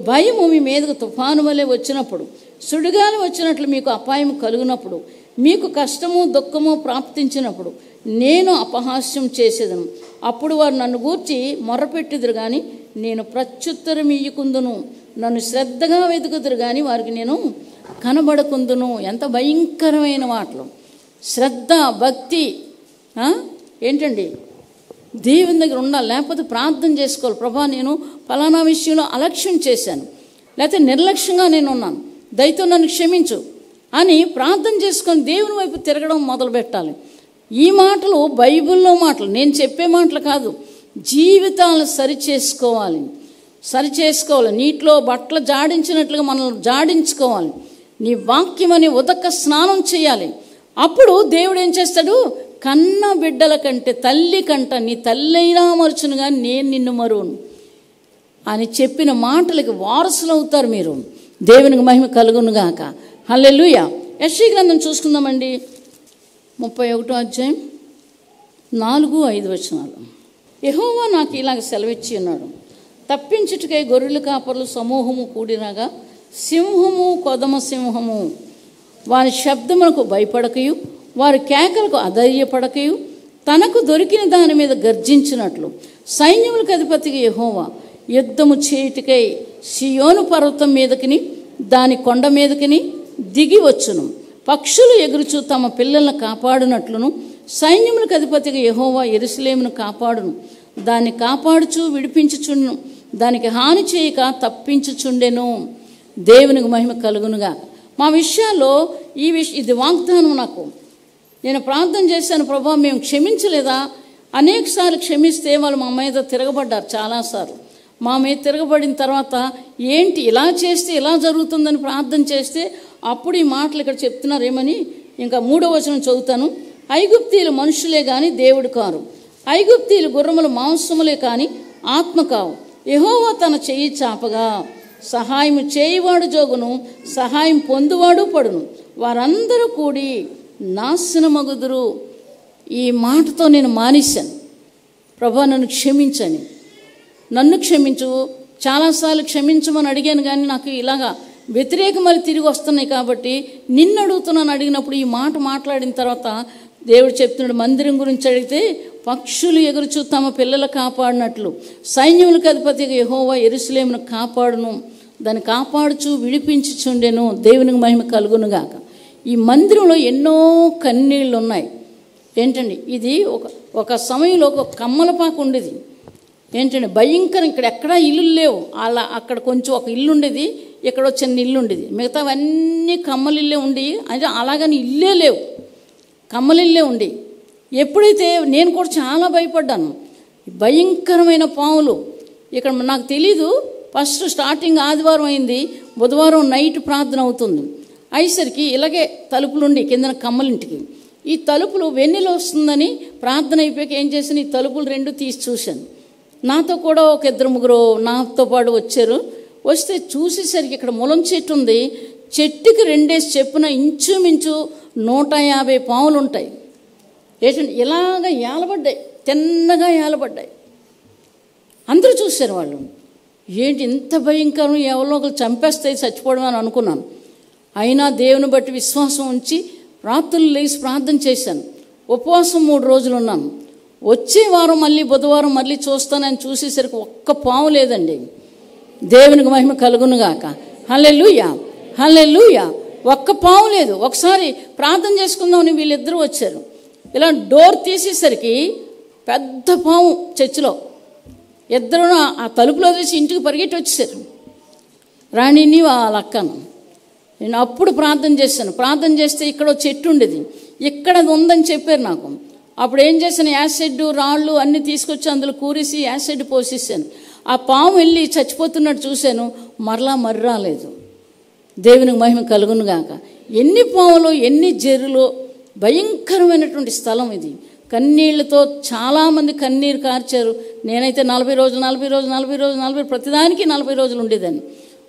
[SPEAKER 1] భయము మీ మీదకు తుఫాను వలె వచ్చినప్పుడు, సుడిగాలి వచ్చినట్లు మీకు అపాయం కలిగినప్పుడు, మీకు కష్టము దుఃఖము ప్రాప్తించినప్పుడు నేను అపహాస్యం చేసేదను. అప్పుడు వారు నన్ను గూర్చి మొర్రపెట్టుదురు కానీ నేను ప్రత్యుత్తరం ఇయ్యకుందును. నన్ను శ్రద్ధగా వెతుకుదురు కానీ వారికి నేను కనబడకుందును. ఎంత భయంకరమైన మాటలు! శ్రద్ధ, భక్తి ఏంటండి? దేవుని దగ్గర ఉండాలి. లేకపోతే ప్రార్థన చేసుకోవాలి. ప్రభా, నేను ఫలానా విషయంలో అలక్ష్యం చేశాను, లేకపోతే నిర్లక్ష్యంగా నేను ఉన్నాను, దయతో నన్ను క్షమించు అని ప్రార్థన చేసుకొని దేవుని వైపు తిరగడం మొదలు పెట్టాలి. ఈ మాటలు బైబిల్లో మాటలు, నేను చెప్పే మాటలు కాదు. జీవితాలను సరిచేసుకోవాలి. నీటిలో బట్టలు జాడించినట్లుగా మనల్ని జాడించుకోవాలి. నీ వాక్యమని ఉదక స్నానం చేయాలి. అప్పుడు దేవుడు ఏం చేస్తాడు? కన్న బిడ్డల కంటే తల్లి కంట నీ తల్లైనా మరుచును కానీ నేను నిన్ను మరువను అని చెప్పిన మాటలకి వారసులు అవుతారు మీరు. దేవునికి మహిమ కలుగునుగాక. హల్లెలూయా. యెషయా గ్రంథం చూసుకుందామండి. 31వ అధ్యాయం 4-5 వచనాలు. యెహోవా నాకు ఇలాగ సెలవిచ్చి ఉన్నాడు, తప్పించుటకై గొర్రెల కాపరులు సమూహము కూడినగా సింహము కొదమ సింహము వారి శబ్దములకు భయపడకయు వారి కేకలకు అధైర్యపడకయు తనకు దొరికిన దాని మీద గర్జించినట్లు సైన్యములకు అధిపతిగా యెహోవా యుద్ధము చేయుటకై సియోను పర్వతం మీదకిని దాని కొండ మీదకిని దిగి వచ్చును. పక్షులు ఎగురుచు తమ పిల్లలను కాపాడునట్లును సైన్యములకు అధిపతిగా యెహోవా యెరూషలేమును కాపాడును. దాన్ని కాపాడుచు విడిపించుచుండును, దానికి హాని చేయక తప్పించుచుండెను. దేవునికి మహిమ కలుగునుగా. మా విషయాల్లో ఇది వాగ్దానం. నేను ప్రార్థన చేశాను, ప్రభా మేము క్షమించలేదా? అనేకసార్లు క్షమిస్తే వాళ్ళు మా మీద తిరగబడ్డారు. చాలాసార్లు మా మీద తిరగబడిన తర్వాత ఏంటి ఇలా చేస్తే ఇలా జరుగుతుందని ప్రార్థన చేస్తే అప్పుడు ఈ మాటలు ఇక్కడ చెప్తున్నారు ఏమని. ఇంకా 3వ వచనం చదువుతాను. ఐగుప్తీయులు మనుషులే కానీ దేవుడు కారు, ఐగుప్తీయులు గుర్రములు మాంసములే కానీ ఆత్మ కావు. యెహోవా తన చెయ్యి చాపగా సహాయం చేయువాడు జోగును, సహాయం పొందువాడు పడును, వారందరూ కూడి నాశనమగుదురు. ఈ మాటతో నేను మానేశాను. ప్రభా నన్ను క్షమించని, నన్ను క్షమించు. చాలాసార్లు క్షమించమని అడిగాను కానీ నాకు ఇలాగా వ్యతిరేకమని తిరిగి వస్తున్నాయి కాబట్టి నిన్ను అడుగుతున్నాను. అడిగినప్పుడు ఈ మాట మాట్లాడిన తర్వాత దేవుడు చెప్తున్నాడు, మందిరం గురించి అడిగితే పక్షులు ఎగురుచు తమ పిల్లలు కాపాడినట్లు సైన్యములకు అధిపతిగా యెహోవా యెరూషలేమును కాపాడును, దాన్ని కాపాడుచు విడిపించుచుండెను. దేవునికి మహిమ కలుగునుగాక. ఈ మందిరంలో ఎన్నో కన్నీళ్ళు ఉన్నాయి. ఏంటండి ఇది ఒక సమయంలో ఒక కమ్మలపాకు ఉండేది. ఏంటంటే భయంకరం. ఇక్కడ ఎక్కడా ఇల్లు లేవు. అలా అక్కడ కొంచెం ఒక ఇల్లు ఉండేది, ఇక్కడ చిన్న ఇల్లు ఉండేది, మిగతావన్నీ కమ్మలిల్లే ఉండి, అంటే అలాగని ఇల్లే లేవు, కమ్మలిల్లే ఉండి. ఎప్పుడైతే నేను కూడా చాలా భయపడ్డాను. భయంకరమైన పాములు ఇక్కడ నాకు తెలీదు. ఫస్ట్ స్టార్టింగ్ ఆదివారం అయింది, బుధవారం నైట్ ప్రార్థన అవుతుంది. అయ్యేసరికి ఇలాగే తలుపులుండి కిందన కమ్మలింటికి ఈ తలుపులు వెన్నెల వస్తుందని ప్రార్థన అయిపోయాక ఏం చేశాను, ఈ తలుపులు 2 తీసి చూశాను. నాతో కూడా ఒక 2-3 నాతో పాటు వచ్చారు. వస్తే చూసేసరికి ఇక్కడ ములం చెట్టు ఉంది. చెట్టుకి 2 చెప్పున ఇంచుమించు 150 పాములు ఉంటాయి. ఏంటంటే ఇలాగ ఏలబడ్డాయి, తిన్నగా ఏలబడ్డాయి. అందరూ చూశారు. వాళ్ళు ఏంటి ఇంత భయంకరం, ఎవరో ఒకరు చంపేస్తాయి చచ్చిపోవడం అని అనుకున్నాను. అయినా దేవుని బట్టి విశ్వాసం ఉంచి రాత్రులు లేచి ప్రార్థన చేశాను. ఉపవాసం 3 రోజులు ఉన్నాను. వచ్చే వారం మళ్ళీ బుధవారం మళ్ళీ చూస్తానని చూసేసరికి ఒక్క పాము లేదండి. దేవునికి మహిమ కలుగునుగాక. హల్లెలూయా, హల్లెలూయా. ఒక్క పాము లేదు. ఒకసారి ప్రార్థన చేసుకుందామని వీళ్ళిద్దరూ వచ్చారు. ఇలా డోర్ తీసేసరికి పెద్ద పాము చర్చిలో. ఇద్దరు ఆ తలుపులో తీసి ఇంటికి పరిగెట్టి వచ్చేసారు. రాణిని వాళ్ళ అక్కను. నేను అప్పుడు ప్రార్థన చేశాను. ప్రార్థన చేస్తే ఇక్కడ చెట్టు ఉండేది, ఇక్కడ అది ఉందని చెప్పారు నాకు. అప్పుడు ఏం చేశాను, యాసిడ్ రాళ్ళు అన్నీ తీసుకొచ్చి అందులో కూరేసి యాసిడ్ పోసేసాను. ఆ పాము వెళ్ళి చచ్చిపోతున్నట్టు చూశాను, మర్రి రాలేదు. దేవునికి మహిమ కలుగునుగాక. ఎన్ని పాములు, ఎన్ని జెర్రులో, భయంకరమైనటువంటి స్థలం ఇది. కన్నీళ్లతో చాలామంది కన్నీరు కార్చారు. నేనైతే 40 రోజులు ప్రతిదానికి 40 రోజులు ఉండేదాన్ని.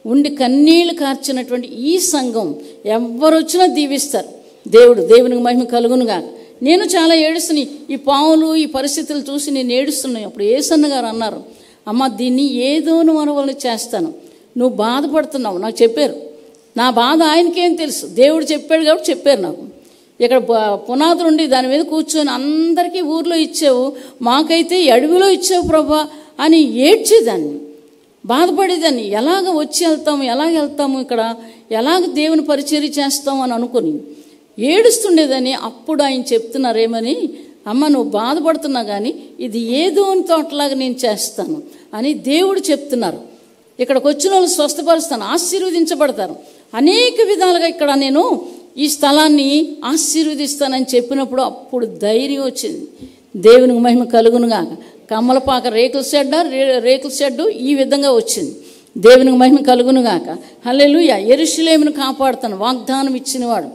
[SPEAKER 1] ఉండి కన్నీళ్లు కార్చినటువంటి ఈ సంఘం ఎవరు వచ్చినా దీవిస్తారు. దేవునికి మహిమ కలుగునుగా. నేను చాలా ఏడుస్తున్నాయి. ఈ పాములు ఈ పరిస్థితులు చూసి నేను ఏడుస్తున్నాయి. అప్పుడు యేసన్న గారు అన్నారు, అమ్మ దీన్ని ఏదో వల్ల చేస్తాను, నువ్వు బాధపడుతున్నావు. నాకు చెప్పారు. నా బాధ ఆయనకేం తెలుసు, దేవుడు చెప్పాడు కాబట్టి చెప్పారు నాకు. ఇక్కడ పునాదులు ఉండి దాని మీద కూర్చొని అందరికీ ఊర్లో ఇచ్చావు, మాకైతే అడవిలో ఇచ్చావు ప్రభా అని ఏడ్చేదాన్ని, బాధపడేదాన్ని. ఎలాగ వచ్చి వెళ్తాము ఇక్కడ ఎలాగ దేవుని పరిచర్య చేస్తాము అని అనుకుని ఏడుస్తుండేదని. అప్పుడు ఆయన చెప్తున్నారేమని, అమ్మ నువ్వు బాధపడుతున్నా కానీ ఇది ఏదో తోటలాగా నేను చేస్తాను అని దేవుడు చెప్తున్నారు. ఇక్కడికి వచ్చిన వాళ్ళు స్వస్థపరుస్తాను, ఆశీర్వదించబడతారు అనేక విధాలుగా. ఇక్కడ నేను ఈ స్థలాన్ని ఆశీర్వదిస్తానని చెప్పినప్పుడు అప్పుడు ధైర్యం వచ్చింది. దేవునికి మహిమ కలుగునుగా. కమ్మలపాక రేకుల షెడ్డు ఈ విధంగా వచ్చింది. దేవునికి మహిమ కలుగునుగాక. హల్లెలూయా. యెరూషలేమును కాపాడుతాను వాగ్దానం ఇచ్చినవాడు.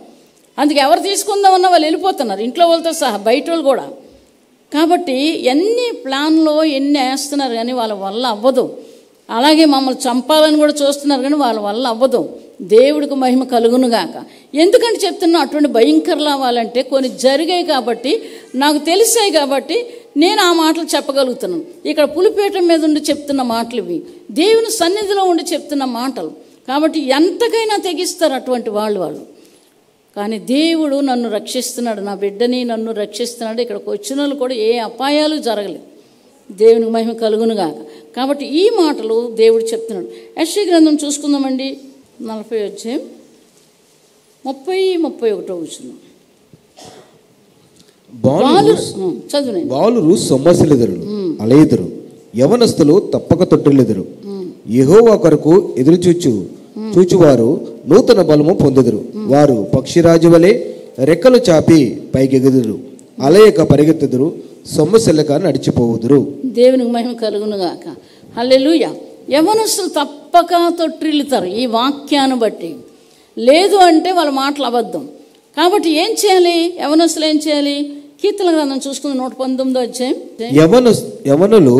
[SPEAKER 1] అందుకే ఎవరు తీసుకుందామన్నా వాళ్ళు వెళ్ళిపోతున్నారు, ఇంట్లో వాళ్ళతో సహా, బయట వాళ్ళు కూడా. కాబట్టి ఎన్ని ప్లాన్లో ఎన్ని వేస్తున్నారు కానీ వాళ్ళ వల్ల అవ్వదు. అలాగే మమ్మల్ని చంపాలని కూడా చూస్తున్నారు కానీ వాళ్ళ వల్ల అవ్వదు. దేవుడికి మహిమ కలుగునుగాక. ఎందుకంటే చెప్తున్నా, అటువంటి భయంకరలు అవ్వాలంటే కొన్ని జరిగాయి కాబట్టి, నాకు తెలిసాయి కాబట్టి నేను ఆ మాటలు చెప్పగలుగుతున్నాను. ఇక్కడ పులిపేట మీద ఉండి చెప్తున్న మాటలు ఇవి, దేవుని సన్నిధిలో ఉండి చెప్తున్న మాటలు. కాబట్టి ఎంతకైనా తెగిస్తారు అటువంటి వాళ్ళు. కానీ దేవుడు నన్ను రక్షిస్తున్నాడు, నా బిడ్డని నన్ను రక్షిస్తున్నాడు. ఇక్కడికి వచ్చిన వాళ్ళు కూడా ఏ అపాయాలు జరగలేదు. దేవునికి మహిమ కలుగునుగాక. కాబట్టి ఈ మాటలు దేవుడు చెప్తున్నాడు. యెషయా గ్రంథం చూసుకుందామండి, 40 అధ్యాయం 30-31 వచ్చిన.
[SPEAKER 2] బాలురు సొమ్మసిలెదరు, అలెదరు, యవనస్తులు తప్పక తొట్టిల్లెదరు. యెహోవా కొరకు ఎదురు చూచువారు నూతన బలము పొందెదరు. వారు పక్షిరాజు వలె రెక్కలు చాపి పైకెగుదురు, అలయక పరిగెత్తుదురు, సొమ్మసిల్లక నడిచిపోవుదురు.
[SPEAKER 1] దేవునికి మహిమ కలుగునుగాక. హల్లెలూయా. యవనస్తులు తప్పక తొట్టిల్లుతారు ఈ వాక్యాన్ని బట్టి. లేదు అంటే వాళ్ళ మాటలు అబద్ధం. కాబట్టి ఏం చేయాలి? యవనస్తులు ఏం చేయాలి? కీర్తన గ్రంథం చూసుకుని 119 అధ్యాయం.
[SPEAKER 2] యవనులు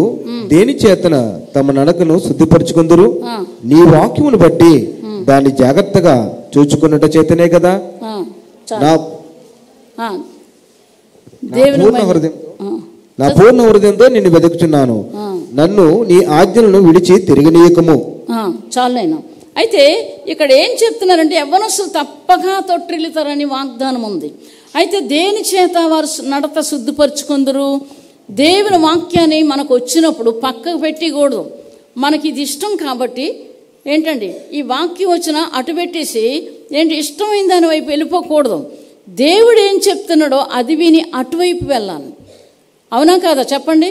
[SPEAKER 2] దేని చేతన తమ నడకను శుద్ధిపరచుకుందరు? నీ వాక్యమును బట్టి దాన్ని జాగ్రత్తగా చూచుకున్నట చేతనే కదా. నా పూర్ణ హృదయంతో నిన్ను వెతుకుచున్నాను, నన్ను నీ ఆజ్ఞలను విడిచి తిరగనీయకము.
[SPEAKER 1] చాలైనా. అయితే ఇక్కడ ఏం చెప్తున్నారంటే యవ్వనస్తులు తప్పక తొట్టిల్లుతారని వాగ్దానం ఉంది. అయితే దేని చేత వారు నడత శుద్ధిపరచుకుందరు? దేవుని వాక్యాన్ని మనకు వచ్చినప్పుడు పక్కకు పెట్టకూడదు. మనకి ఇది ఇష్టం కాబట్టి ఏంటండి ఈ వాక్యం వచ్చినా అటు పెట్టేసి ఇష్టమైన దాని వైపు వెళ్ళిపోకూడదు. దేవుడు ఏం చెప్తున్నాడో అది విని అటువైపు వెళ్ళాలి. అవునా కాదా చెప్పండి?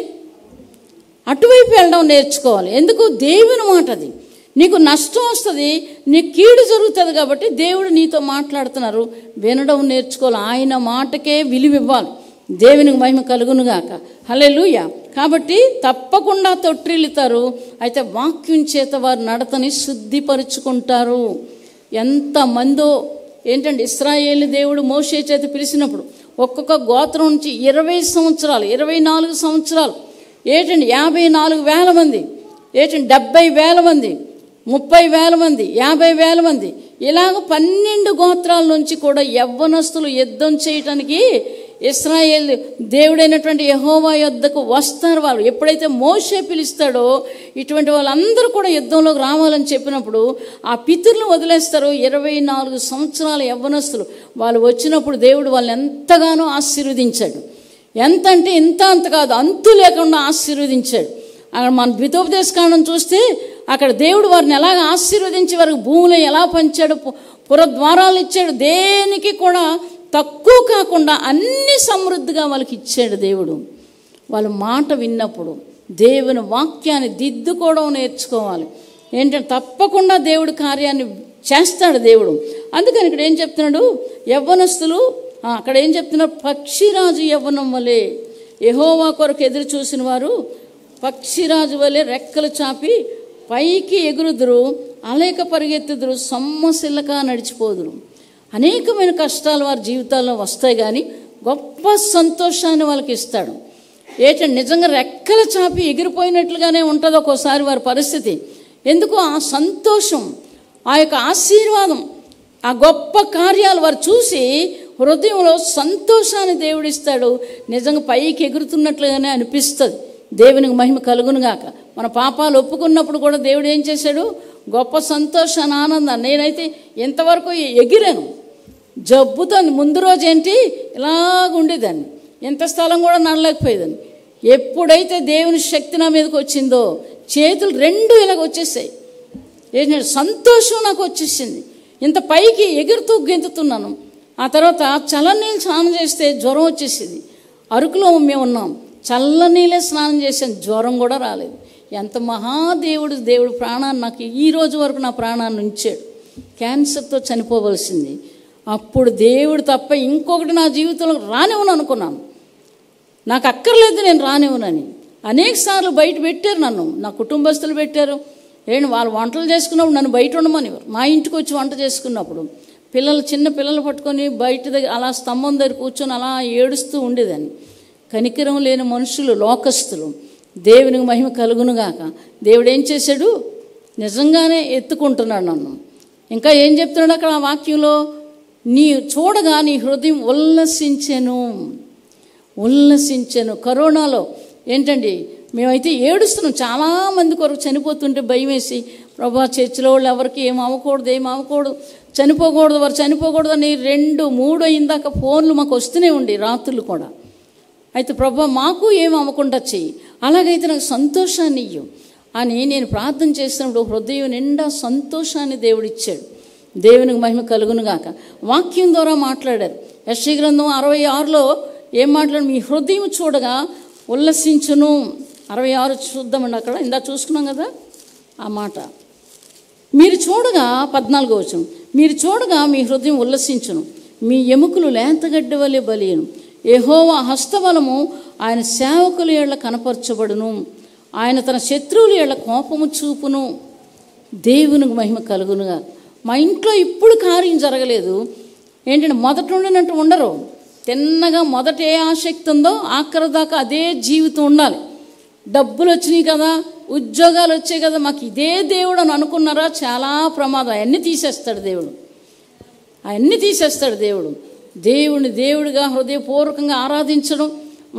[SPEAKER 1] అటువైపు వెళ్ళడం నేర్చుకోవాలి. ఎందుకు? దేవుని మాట అది. నీకు నష్టం వస్తుంది, నీకు కీడు జరుగుతుంది కాబట్టి దేవుడు నీతో మాట్లాడుతున్నారు, వినడం నేర్చుకోవాలి. ఆయన మాటకే విలువ ఇవ్వాలి. దేవునికి మహిమ కలుగునుగాక. హల్లెలూయా. కాబట్టి తప్పకుండా తొట్టిల్లుతారు. అయితే వాక్యం చేత వారు నడతని శుద్ధిపరుచుకుంటారు. ఎంతమందో ఇశ్రాయేలు దేవుడు మోషే చేత పిలిచినప్పుడు ఒక్కొక్క గోత్రం నుంచి 20 సంవత్సరాలు 24 సంవత్సరాలు 54,000 మంది 70,000 మంది 30,000 మంది 50,000 మంది ఇలాగ 12 గోత్రాల నుంచి కూడా యవ్వనస్తులు యుద్ధం చేయటానికి ఇశ్రాయేలు దేవుడైనటువంటి యెహోవా యొద్దకు వస్తారు. వాళ్ళు ఎప్పుడైతే మోషే పిలుస్తాడో ఇటువంటి వాళ్ళందరూ కూడా యుద్ధంలోకి రావాలని చెప్పినప్పుడు ఆ పితరులు వదిలేస్తారు. 24 సంవత్సరాల యవ్వనస్తులు వాళ్ళు వచ్చినప్పుడు దేవుడు వాళ్ళని ఎంతగానో ఆశీర్వదించాడు. ఎంత అంటే ఇంత అంత కాదు, అంతు లేకుండా ఆశీర్వదించాడు. అక్కడ మన ద్వితోపదేశకాండం చూస్తే అక్కడ దేవుడు వారిని ఎలాగ ఆశీర్వదించి వారికి భూమిలో ఎలా పంచాడు, పురద్వారాలు ఇచ్చాడు. దేనికి కూడా తక్కువ కాకుండా అన్ని సమృద్ధిగా వాళ్ళకి ఇచ్చాడు దేవుడు. వాళ్ళ మాట విన్నప్పుడు దేవుని వాక్యాన్ని దిద్దుకోవడం నేర్చుకోవాలి. తప్పకుండా దేవుడు కార్యాన్ని చేస్తాడు దేవుడు. అందుకని ఇక్కడ ఏం చెప్తున్నాడు? యవ్వనస్తులు అక్కడ ఏం చెప్తున్నారు? పక్షిరాజు యవ్వనం వలె యెహోవా కొరకు ఎదురు చూసిన వారు పక్షిరాజు వలె రెక్కలు చాపి పైకి ఎగురుదురు, అలేక పరిగెత్తుదురు, సొమ్మసిల్లక నడిచిపోదురు. అనేకమైన కష్టాలు వారి జీవితాల్లో వస్తాయి, కానీ గొప్ప సంతోషాన్ని వాళ్ళకి ఇస్తాడు. నిజంగా రెక్కలు చాపి ఎగిరిపోయినట్లుగానే ఉంటుంది ఒక్కోసారి వారి పరిస్థితి. ఎందుకు? ఆ సంతోషం, ఆ యొక్క ఆశీర్వాదం, ఆ గొప్ప కార్యాలు వారు చూసి హృదయంలో సంతోషాన్ని దేవుడిస్తాడు. నిజంగా పైకి ఎగురుతున్నట్లుగానే అనిపిస్తుంది. దేవునికి మహిమ కలుగునుగాక. మన పాపాలు ఒప్పుకున్నప్పుడు కూడా దేవుడు ఏం చేశాడు? గొప్ప సంతోషాన్ని, ఆనందాన్ని. నేనైతే ఇంతవరకు ఎగిరాను, జబ్బుతో ముందు రోజు ఇలాగ ఉండేదాన్ని, ఎంత స్థలం కూడా నడలేకపోయేదాన్ని. ఎప్పుడైతే దేవుని శక్తి నా మీదకి వచ్చిందో చేతులు 2 ఇలాగ వచ్చేసాయి. సంతోషం నాకు వచ్చేసింది. ఇంత పైకి ఎగురుతూ గెంతుతున్నాను. ఆ తర్వాత చల్లనీళ్ళు స్నానం చేస్తే జ్వరం వచ్చేసింది. అరకులో మేము ఉన్నాం, చల్లనీళ్ళే స్నానం చేసాను, జ్వరం కూడా రాలేదు. ఎంత దేవుడు ప్రాణాన్ని నాకు ఈ రోజు వరకు నా ప్రాణాన్ని ఉంచాడు. క్యాన్సర్తో చనిపోవలసింది. అప్పుడు దేవుడు తప్ప ఇంకొకటి నా జీవితంలో రానివ్వను అనుకున్నాను. నాకు అక్కర్లేదు, నేను రానివ్వనని. అనేక సార్లు బయట పెట్టారు నన్ను, నా కుటుంబస్తులు పెట్టారు. వాళ్ళు వంటలు చేసుకున్నప్పుడు నన్ను బయట ఉండమనివారు. మా ఇంటికి వచ్చి వంట చేసుకున్నప్పుడు చిన్న పిల్లలు పట్టుకొని బయట దగ్గర అలా స్తంభం దగ్గర కూర్చొని అలా ఏడుస్తూ ఉండేదాన్ని. కనికరం లేని మనుషులు, లోకస్తులు. దేవునికి మహిమ కలుగునుగాక. దేవుడు ఏం చేశాడు? నిజంగానే ఎత్తుకుంటున్నాడు నన్ను. ఇంకా ఏం చెప్తున్నాడు అక్కడ ఆ వాక్యంలో? చూడగా నీ హృదయం ఉల్లసించెను. కరోనాలో మేమైతే ఏడుస్తున్నాం. చాలామంది కొరకు చనిపోతుంటే భయం వేసి, ప్రభా చర్చిలో వాళ్ళు ఎవరికి ఏం అవ్వకూడదు, చనిపోకూడదు, వారు చనిపోకూడదు అని 2, 3 అయిందాక ఫోన్లు మాకు వస్తూనే ఉండి, రాత్రులు కూడా. అయితే ప్రభా మాకు ఏం అవ్వకుండా చెయ్యి, అలాగైతే నాకు సంతోషాన్ని ఇయ్యు అని నేను ప్రార్థన చేసినప్పుడు హృదయం నిండా సంతోషాన్ని దేవుడిచ్చాడు. దేవునికి మహిమ కలుగునుగాక. వాక్యం ద్వారా మాట్లాడారు. యెషయా గ్రంథం 66లో ఏం మాట్లాడు? మీ హృదయం చూడగా ఉల్లసించును. 66 చూద్దామండి. అక్కడ ఇందా చూసుకున్నాం కదా ఆ మాట. మీరు చూడగా 14వ వచనం, మీరు చూడగా మీ హృదయం ఉల్లసించును, మీ ఎముకలు లేతగడ్డ వలె బలియను. యెహోవా హస్తబలము ఆయన సేవకుల ఎడల కనపరచబడును. ఆయన తన శత్రువులు ఎళ్ళ కోపము చూపును. దేవునికి మహిమ కలుగునుగా. మా ఇంట్లో ఇప్పుడు కార్యం జరగలేదు ఏంటంటే మొదట ఉండినట్టు ఉండరు. తిన్నగా మొదట ఏ ఆసక్తి ఉందో ఆఖరి దాకా అదే జీవితం ఉండాలి. డబ్బులు వచ్చినాయి కదా, ఉద్యోగాలు వచ్చాయి కదా, మాకు ఇదే దేవుడు అని అనుకున్నారా, చాలా ప్రమాదం. అవన్నీ తీసేస్తాడు దేవుడు, అవన్నీ తీసేస్తాడు దేవుడు. దేవుడిని దేవుడిగా హృదయపూర్వకంగా ఆరాధించడం,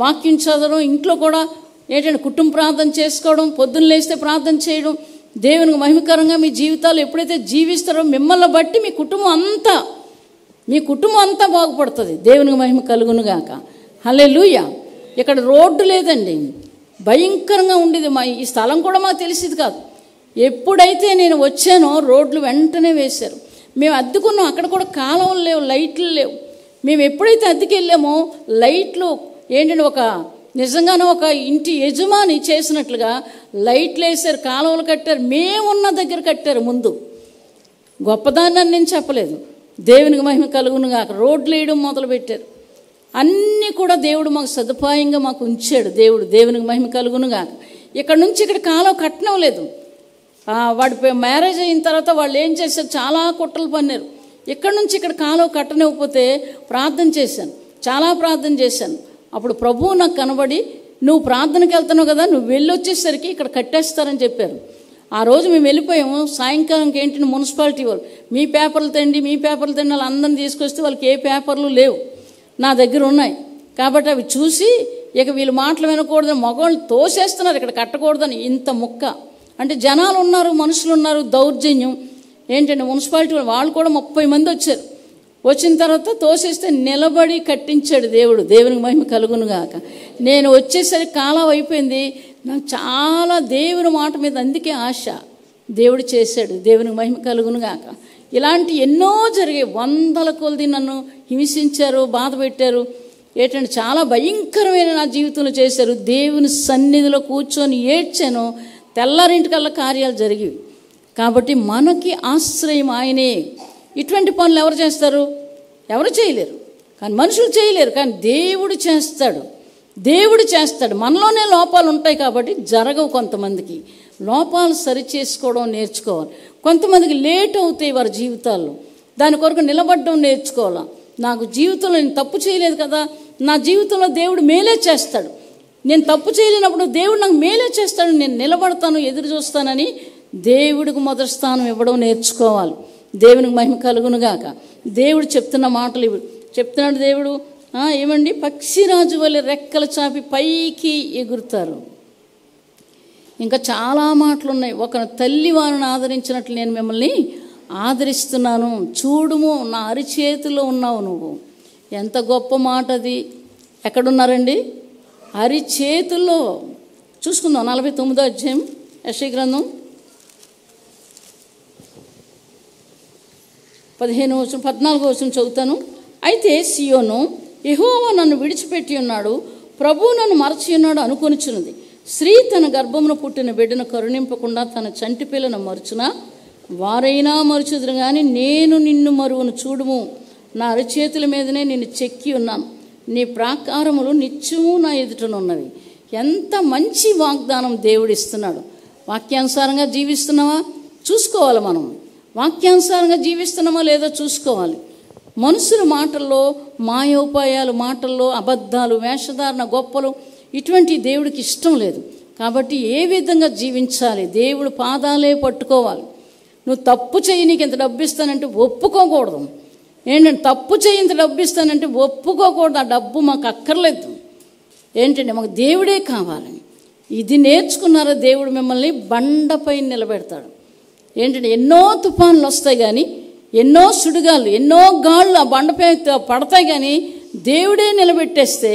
[SPEAKER 1] వాక్యం చదవడం, ఇంట్లో కూడా ఏంటంటే కుటుంబ ప్రార్థన చేసుకోవడం, పొద్దున్న లేస్తే ప్రార్థన చేయడం, దేవునికి మహిమకరంగా మీ జీవితాలు ఎప్పుడైతే జీవిస్తారో మిమ్మల్ని బట్టి మీ కుటుంబం అంతా బాగుపడుతుంది. దేవునికి మహిమ కలుగునుగాక. హల్లెలూయా. ఇక్కడ రోడ్డు లేదండి, భయంకరంగా ఉండేది. ఈ స్థలం కూడా మాకు తెలిసేది కాదు. ఎప్పుడైతే నేను వచ్చానో రోడ్లు వెంటనే వేశారు. మేము అద్దెకున్నాం, అక్కడ కూడా కాలువలు లేవు, లైట్లు లేవు. మేము ఎప్పుడైతే అద్దెకి వెళ్ళామో లైట్లు ఏంటంటే నిజంగానే ఒక ఇంటి యజమాని చేసినట్లుగా లైట్లు వేశారు, కాలువలు కట్టారు. మేమున్న దగ్గర కట్టారు. ముందు గొప్పదాన్ని నేను చెప్పలేదు. దేవునికి మహిమ కలుగునుగా. రోడ్లు వేయడం మొదలుపెట్టారు. అన్నీ కూడా దేవుడు మాకు సదుపాయంగా మాకు ఉంచాడు. దేవునికి మహిమ కలుగునుగా. ఇక్కడ నుంచి ఇక్కడ కాలువ కట్టడం లేదు. వాడి మ్యారేజ్ అయిన తర్వాత వాళ్ళు ఏం చేశారు, చాలా కుట్రలు పన్నారు. ఇక్కడ నుంచి ఇక్కడ కాలువ కట్టనివ్వకపోతే చాలా ప్రార్థన చేశాను. అప్పుడు ప్రభువు నాకు కనబడి, నువ్వు ప్రార్థనకి వెళ్తున్నావు కదా, నువ్వు వెళ్ళొచ్చేసరికి ఇక్కడ కట్టేస్తారని చెప్పారు. ఆ రోజు మేము వెళ్ళిపోయాము. సాయంకాలంకి ఏంటంటే మున్సిపాలిటీ వాళ్ళు మీ పేపర్లు తండి వాళ్ళు అందరిని తీసుకొస్తే వాళ్ళకి ఏ పేపర్లు లేవు, నా దగ్గర ఉన్నాయి. కాబట్టి అవి చూసి ఇక వీళ్ళు మాటలు వినకూడదని మగవాళ్ళు తోసేస్తున్నారు, ఇక్కడ కట్టకూడదని. ఇంత ముక్క అంటే జనాలు ఉన్నారు, మనుషులు ఉన్నారు, దౌర్జన్యం ఏంటంటే మున్సిపాలిటీ వాళ్ళు కూడా 30 మంది వచ్చారు. వచ్చిన తర్వాత తోసేస్తే నిలబడి కట్టించాడు దేవుడు. దేవునికి మహిమ కలుగునుగాక. నేను వచ్చేసరికి కాలం అయిపోయింది. నాకు చాలా దేవుని మాట మీద అందుకే ఆశ. దేవుడు చేశాడు. దేవునికి మహిమ కలుగునుగాక. ఇలాంటి ఎన్నో జరిగాయి. 100 కొలది నన్ను హింసించారు, బాధ పెట్టారు. ఏంటంటే చాలా భయంకరమైన నా జీవితంలో చేశారు. దేవుని సన్నిధిలో కూర్చొని ఏడ్చాను. తెల్లారింటికల్లా కార్యాలు జరిగేవి. కాబట్టి మనకి ఆశ్రయం ఆయనే. ఇటువంటి పనులు ఎవరు చేస్తారు? ఎవరు చేయలేరు. కానీ మనుషులు చేయలేరు, కానీ దేవుడు చేస్తాడు. మనలోనే లోపాలు ఉంటాయి కాబట్టి జరగవు. కొంతమందికి లోపాలు సరిచేసుకోవడం నేర్చుకోవాలి. కొంతమందికి లేట్ అవుతాయి వారి జీవితాల్లో. దాని కొరకు నిలబడడం నేర్చుకోవాలి. నాకు జీవితంలో నేను తప్పు చేయలేదు కదా, నా జీవితంలో దేవుడు మేలే చేస్తాడు. నేను తప్పు చేయలేనప్పుడు దేవుడు నాకు మేలే చేస్తాడు, నేను నిలబడతాను, ఎదురు చూస్తానని దేవుడికి మొదటి స్థానం ఇవ్వడం నేర్చుకోవాలి. దేవునికి మహిమ కలుగునుగాక. దేవుడు చెప్తున్న మాటలు ఇవి చెప్తున్నాడు. దేవుడు ఏమండి, పక్షిరాజు వలె రెక్కలు చాపి పైకి ఎగురుతారు. ఇంకా చాలా మాటలు ఉన్నాయి. ఒక తల్లి వారిని ఆదరించినట్లు నేను మిమ్మల్ని ఆదరిస్తున్నాను, చూడుము నా అరిచేతిలో ఉన్నావు నువ్వు. ఎంత గొప్ప మాట అది. ఎక్కడున్నారండి? అరిచేతుల్లో. చూసుకుందాం 49వ అధ్యాయం యెషయా గ్రంథం 14వ వచనం చదువుతాను. అయితే సియోను, యెహోవా నన్ను విడిచిపెట్టి ఉన్నాడు, ప్రభువు నన్ను మరచి ఉన్నాడు అనుకొనిచున్నది. స్త్రీ తన గర్భమును పుట్టిన బిడ్డను కరుణింపకుండా తన చంటి పిల్లను మరుచునా, వారైనా మరుచుదురు కానీ నేను నిన్ను మరువను. చూడుము, నా అరిచేతుల మీదనే నిన్ను చెక్కి ఉన్నాను, నీ ప్రాకారములు నిత్యము నా ఎదుటనున్నవి. ఎంత మంచి వాగ్దానం దేవుడు ఇస్తున్నాడు. వాక్యానుసారంగా జీవిస్తున్నావా చూసుకోవాలి. మనం వాక్యానుసారంగా జీవిస్తున్నామో లేదో చూసుకోవాలి. మనుషుల మాటల్లో, మాయోపాయాలు మాటల్లో, అబద్ధాలు, వేషధారణ, గొప్పలు ఇటువంటి దేవుడికి ఇష్టం లేదు. కాబట్టి ఏ విధంగా జీవించాలి? దేవుడు పాదాలే పట్టుకోవాలి. నువ్వు తప్పు చేయి, నీకు ఇంత డబ్బు ఇస్తానంటే ఒప్పుకోకూడదు. ఏంటంటే తప్పు చేయి, ఇంత డబ్బు ఇస్తానంటే ఒప్పుకోకూడదు. ఆ డబ్బు మాకు అక్కర్లేదు. ఏంటంటే మాకు దేవుడే కావాలి. ఇది నేర్చుకున్నారా? దేవుడు మిమ్మల్ని బండపై నిలబెడతాడు. ఏంటంటే ఎన్నో తుఫాన్లు వస్తాయి కానీ, ఎన్నో సుడిగాళ్ళు, ఎన్నో గాళ్ళు ఆ బండపై పడతాయి కానీ దేవుడే నిలబెట్టేస్తే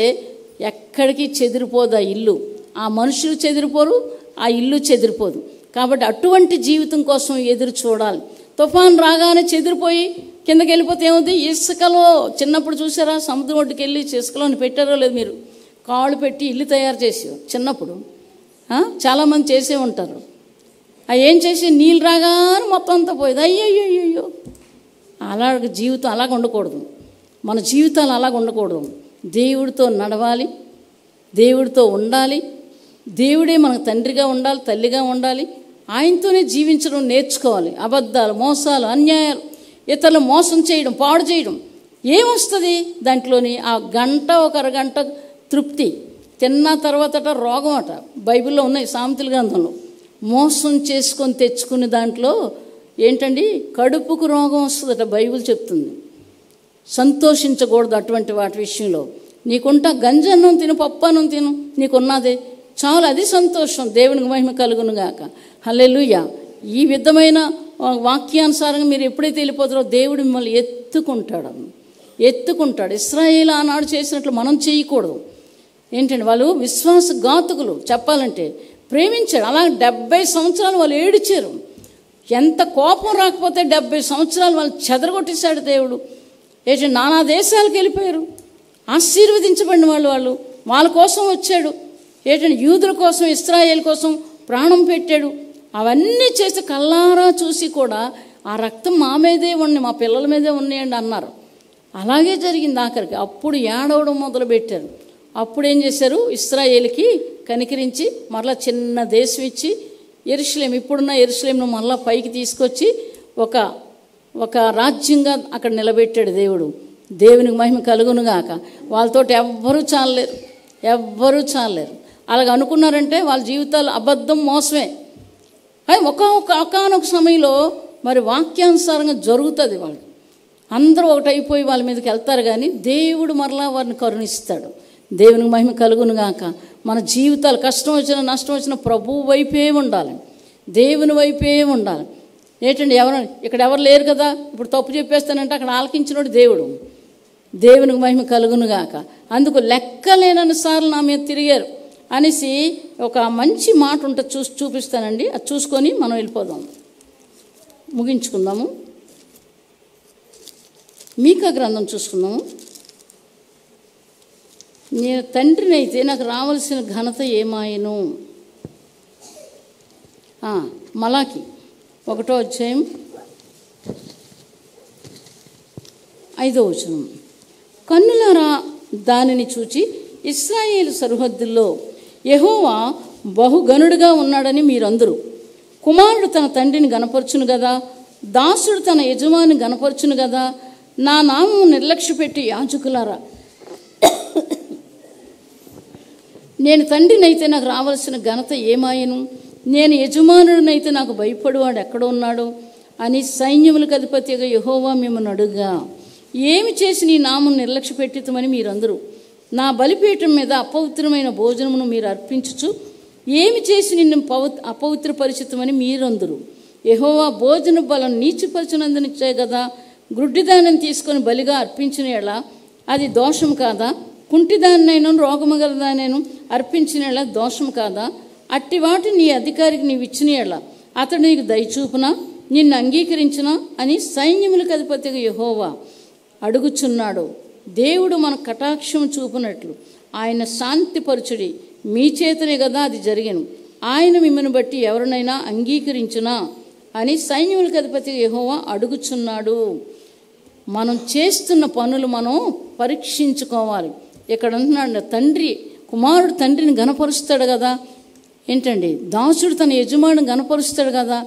[SPEAKER 1] ఎక్కడికి చెదిరిపోదు ఆ ఇల్లు. ఆ మనుషులు చెదిరిపోరు, ఆ ఇల్లు చెదిరిపోదు. కాబట్టి అటువంటి జీవితం కోసం ఎదురు చూడాలి. తుఫాన్ రాగానే చెదిరిపోయి కిందకి వెళ్ళిపోతే ఏముంది? ఇసుకలో చిన్నప్పుడు చూసారా, సముద్రం ఒడ్డుకి వెళ్ళి ఇసుకలోని పెట్టారో లేదు మీరు? కాళ్ళు పెట్టి ఇల్లు తయారు చేసి చిన్నప్పుడు చాలామంది చేసే ఉంటారు. ఏం చేసి నీళ్ళు రాగానే మొత్తం అంతా పోయేది. అయ్యో అలాగ జీవితం అలాగ ఉండకూడదు. మన జీవితాలు అలాగ ఉండకూడదు. దేవుడితో నడవాలి, దేవుడితో ఉండాలి, దేవుడే మనకు తండ్రిగా ఉండాలి, తల్లిగా ఉండాలి. ఆయనతోనే జీవించడం నేర్చుకోవాలి. అబద్ధాలు, మోసాలు, అన్యాయాలు, ఇతరులు మోసం చేయడం, పాడు చేయడం ఏమొస్తుంది దాంట్లోని? ఆ గంట ఒక అరగంట తృప్తి, తిన్న తర్వాతట రోగం అట. బైబిల్లో ఉన్నాయి, సామెతల గ్రంథంలో. మోసం చేసుకొని తెచ్చుకునే దాంట్లో ఏంటండి, కడుపుకు రోగం వస్తుందట బైబిల్ చెప్తుంది. సంతోషించకూడదు అటువంటి వాటి విషయంలో. నీకుంటా గంజన్నం తిను, పప్పన్నం తిను, నీకున్నదే చాలు, అది సంతోషం. దేవునికి మహిమ కలుగును గాక. హల్లెలూయా. ఈ విధమైన వాక్యానుసారంగా మీరు ఎప్పుడైతే వెళ్ళిపోతారో దేవుడు మిమ్మల్ని ఎత్తుకుంటాడు. ఇశ్రాయేలు ఆనాడు చేసినట్లు మనం చేయకూడదు. ఏంటంటే వాళ్ళు విశ్వాసఘాతకులు. చెప్పాలంటే ప్రేమించాడు. అలా 70 సంవత్సరాలు వాళ్ళు ఏడిచారు. ఎంత కోపం రాకపోతే 70 సంవత్సరాలు వాళ్ళు చెదరగొట్టేశాడు దేవుడు. ఏంటంటే నానా దేశాలకు వెళ్ళిపోయారు. ఆశీర్వదించబడిన వాళ్ళు వాళ్ళ కోసం వచ్చాడు. ఏంటంటే యూదుల కోసం, ఇశ్రాయేలు కోసం ప్రాణం పెట్టాడు. అవన్నీ చేసి కళ్ళారా చూసి కూడా ఆ రక్తం మా మీదే ఉన్నాయి, మా పిల్లల మీదే ఉన్నాయండి అన్నారు. అలాగే జరిగింది ఆఖరికి. అప్పుడు ఏడవడం మొదలుపెట్టారు. అప్పుడు ఏం చేశారు, ఇశ్రాయేలుకి కనికరించి మరలా చిన్న దేశం ఇచ్చి యెరూషలేం, ఇప్పుడున్న యెరూషలేంను మరలా పైకి తీసుకొచ్చి ఒక రాజ్యంగా అక్కడ నిలబెట్టాడు దేవుడు. దేవునికి మహిమ కలుగునుగాక. వాళ్ళతోటి ఎవ్వరూ చాలలేరు. అలాగ అనుకున్నారంటే వాళ్ళ జీవితాలు అబద్ధం, మోసమే. ఒకానొక సమయంలో మరి వాక్యానుసారంగా జరుగుతుంది. వాళ్ళు అందరూ ఒకటైపోయి వాళ్ళ మీదకి వెళ్తారు, కానీ దేవుడు మరలా వారిని కరుణిస్తాడు. దేవునికి మహిమ కలుగునుగాక. మన జీవితాలు కష్టం వచ్చినా నష్టం వచ్చినా ప్రభువు వైపే ఉండాలి, దేవుని వైపే ఉండాలి. ఏంటండి ఇక్కడ ఎవరు లేరు కదా, ఇప్పుడు తప్పు చెప్పేస్తానంటే అక్కడ ఆలకించినోడు దేవుడు. దేవునికి మహిమ కలుగునుగాక. అందుకు లెక్కలేనన్ని సార్లు నా మీద తిరిగారు అనేసి ఒక మంచి మాట ఉంటుంది, చూపిస్తానండి. అది చూసుకొని మనం వెళ్ళిపోదాం, ముగించుకుందాము. మీకా గ్రంథం చూసుకుందాము. నేను తండ్రిని అయితే నాకు రావాల్సిన ఘనత ఏమాయను. మలాకి 1వ అధ్యాయం 5వ వచనం. కన్నులారా దానిని చూచి ఇశ్రాయేలు సరిహద్దుల్లో యెహోవా బహుగనుడుగా ఉన్నాడని మీరందరూ. కుమారుడు తన తండ్రిని గనపరచును కదా, దాసుడు తన యజమాని గనపరచును కదా. నా నామం నిర్లక్ష్యపెట్టి యాజకులారా, నేను తండ్రినైతే నాకు రావాల్సిన ఘనత ఏమాయను, నేను యజమానుడినైతే నాకు భయపడువాడు ఎక్కడ ఉన్నాడు అని సైన్యములకు అధిపతిగా యెహోవా మిమ్మల్ని అడుగా. ఏమి చేసి నీ నామం నిర్లక్ష్యపెట్టితమని మీరందరూ. నా బలిపీఠం మీద అపవిత్రమైన భోజనమును మీరు అర్పించుచు ఏమి చేసి నిన్ను అపవిత్రపరిచితమని మీరందరూ. యెహోవా భోజన బలం నీచిపరచినందునిచ్చే కదా. గ్రుడ్డిదానిని తీసుకొని బలిగా అర్పించిన ఎడల అది దోషం కాదా? కుంటిదాన్నైనా రోగము గలదానైనా అర్పించిన ఎడల దోషం కాదా? అట్టి వాటి నీ అధికారికి నీవు ఇచ్చిన ఎడల అతడు నీకు దయచూపునా, నిన్ను అంగీకరించునా అని సైన్యములకు అధిపతిగా యెహోవా అడుగుచున్నాడు. దేవుడు మన కటాక్షం చూపునట్లు ఆయన శాంతిపరచుడి, మీ చేతనే కదా అది జరిగను. ఆయన మిమ్మల్ని బట్టి ఎవరినైనా అంగీకరించునా అని సైన్యములకు అధిపతిగా యెహోవా అడుగుచున్నాడు. మనం చేస్తున్న పనులు మనం పరీక్షించుకోవాలి. ఇక్కడ అంటున్నాడు, కుమారుడు తండ్రిని గనపరుస్తాడు కదా. ఏంటండి, దాసుడు తన యజమాని గనపరుస్తాడు కదా.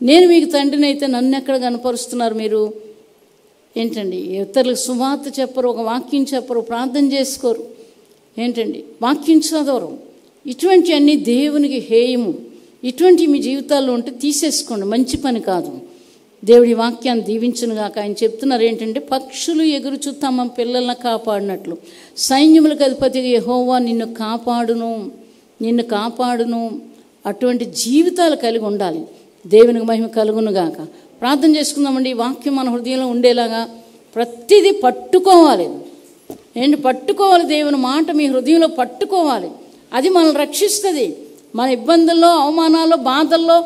[SPEAKER 1] నేను మీకు తండ్రిని అయితే నన్ను ఎక్కడ గనపరుస్తున్నారు మీరు? ఏంటండి, ఇతరులకు సువార్త చెప్పరు, ఒక వాక్యం చెప్పరు, ప్రార్థన చేసుకోరు, ఏంటండి వాక్యం చదవరు. ఇటువంటివన్నీ దేవునికి హేయము. ఇటువంటి మీ జీవితాల్లో ఉంటే తీసేసుకోండి, మంచి పని కాదు. దేవుడి వాక్యాన్ని దీవించునుగాక. ఆయన చెప్తున్నారు ఏంటంటే, పక్షులు ఎగురుచు తమ పిల్లలను కాపాడినట్లు సైన్యములకు అధిపతిగా యెహోవా నిన్ను కాపాడును. అటువంటి జీవితాలు కలిగి ఉండాలి. దేవునికి మహిమ కలుగునుగాక. ప్రార్థన చేసుకుందామండి. ఈ వాక్యం మన హృదయంలో ఉండేలాగా ప్రతిదీ పట్టుకోవాలి. పట్టుకోవాలి. దేవుని మాట మీ హృదయంలో పట్టుకోవాలి. అది మనల్ని రక్షిస్తుంది. మన ఇబ్బందుల్లో, అవమానాల్లో, బాధల్లో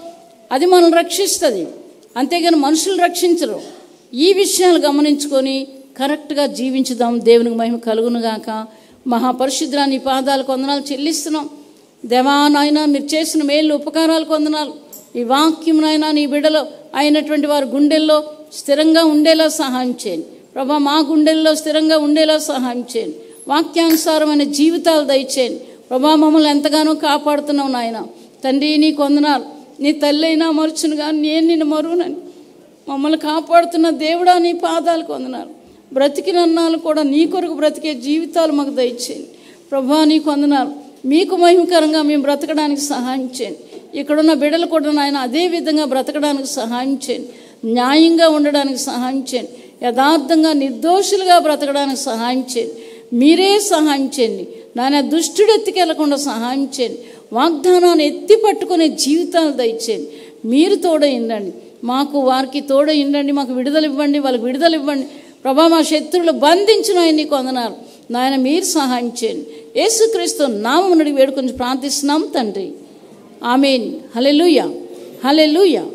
[SPEAKER 1] అది మనల్ని రక్షిస్తుంది. అంతేగాని మనుషులు రక్షించరు. ఈ విషయాలు గమనించుకొని కరెక్ట్గా జీవించుదాం. దేవునికి మహిమ కలుగునుగాక. మహాపరిశుద్ధుడా, నీ పాదాలకు వందనాలు చెల్లిస్తున్నాం. దేవా నాయన, మీరు చేసిన మేలు ఉపకారాలకు వందనాలు. ఈ వాక్యం నాయన నీ బిడ్డలో అయినటువంటి వారి గుండెల్లో స్థిరంగా ఉండేలా సహాయం చేయండి ప్రభా. మా గుండెల్లో స్థిరంగా ఉండేలా సహాయం చేయండి. వాక్యానుసారమైన జీవితాలు దయచేయండి. ప్రభా మమ్మల్ని ఎంతగానో కాపాడుతున్నావు నాయన. తండ్రి నీకు వందనాలు. నీ తల్లి అయినా మరుచును కానీ నేను నిన్ను మరువునని మమ్మల్ని కాపాడుతున్న దేవుడా నీ పాదాలకు వందనాలు. బ్రతికినన్నాళ్ళు కూడా నీ కొరకు బ్రతికే జీవితాలు మాకు దయచేయండి ప్రభా. నీకు వందనాలు. మీకు మహిమకరంగా మేము బ్రతకడానికి సహాయం చేయండి. ఇక్కడున్న బిడ్డలు కూడా నాయన అదే విధంగా బ్రతకడానికి సహాయం చేయండి. న్యాయంగా ఉండడానికి సహాయం చేయండి. యథార్థంగా నిర్దోషులుగా బ్రతకడానికి సహాయం చేయండి. మీరే సహాయం చేయండి నాయన. దుష్టుడు ఎత్తికెళ్లకుండా సహాయం చేయండి. వాగ్దానాన్ని ఎత్తి పట్టుకునే జీవితాలు దయచేయండి. మీరు తోడయిండండి మాకు, వారికి తోడయిండండి. మాకు విడుదల ఇవ్వండి, వాళ్ళకి విడుదల ఇవ్వండి ప్రభా. మా శత్రువులు బంధించిన ఆయన నీకు వందనాలు నాయన. మీరు సహాయం చేయండి. యేసుక్రీస్తు నామమున వేడుకొని ప్రార్థిస్తున్నాం తండ్రి. ఆమేన్. హల్లెలూయా, హల్లెలూయా.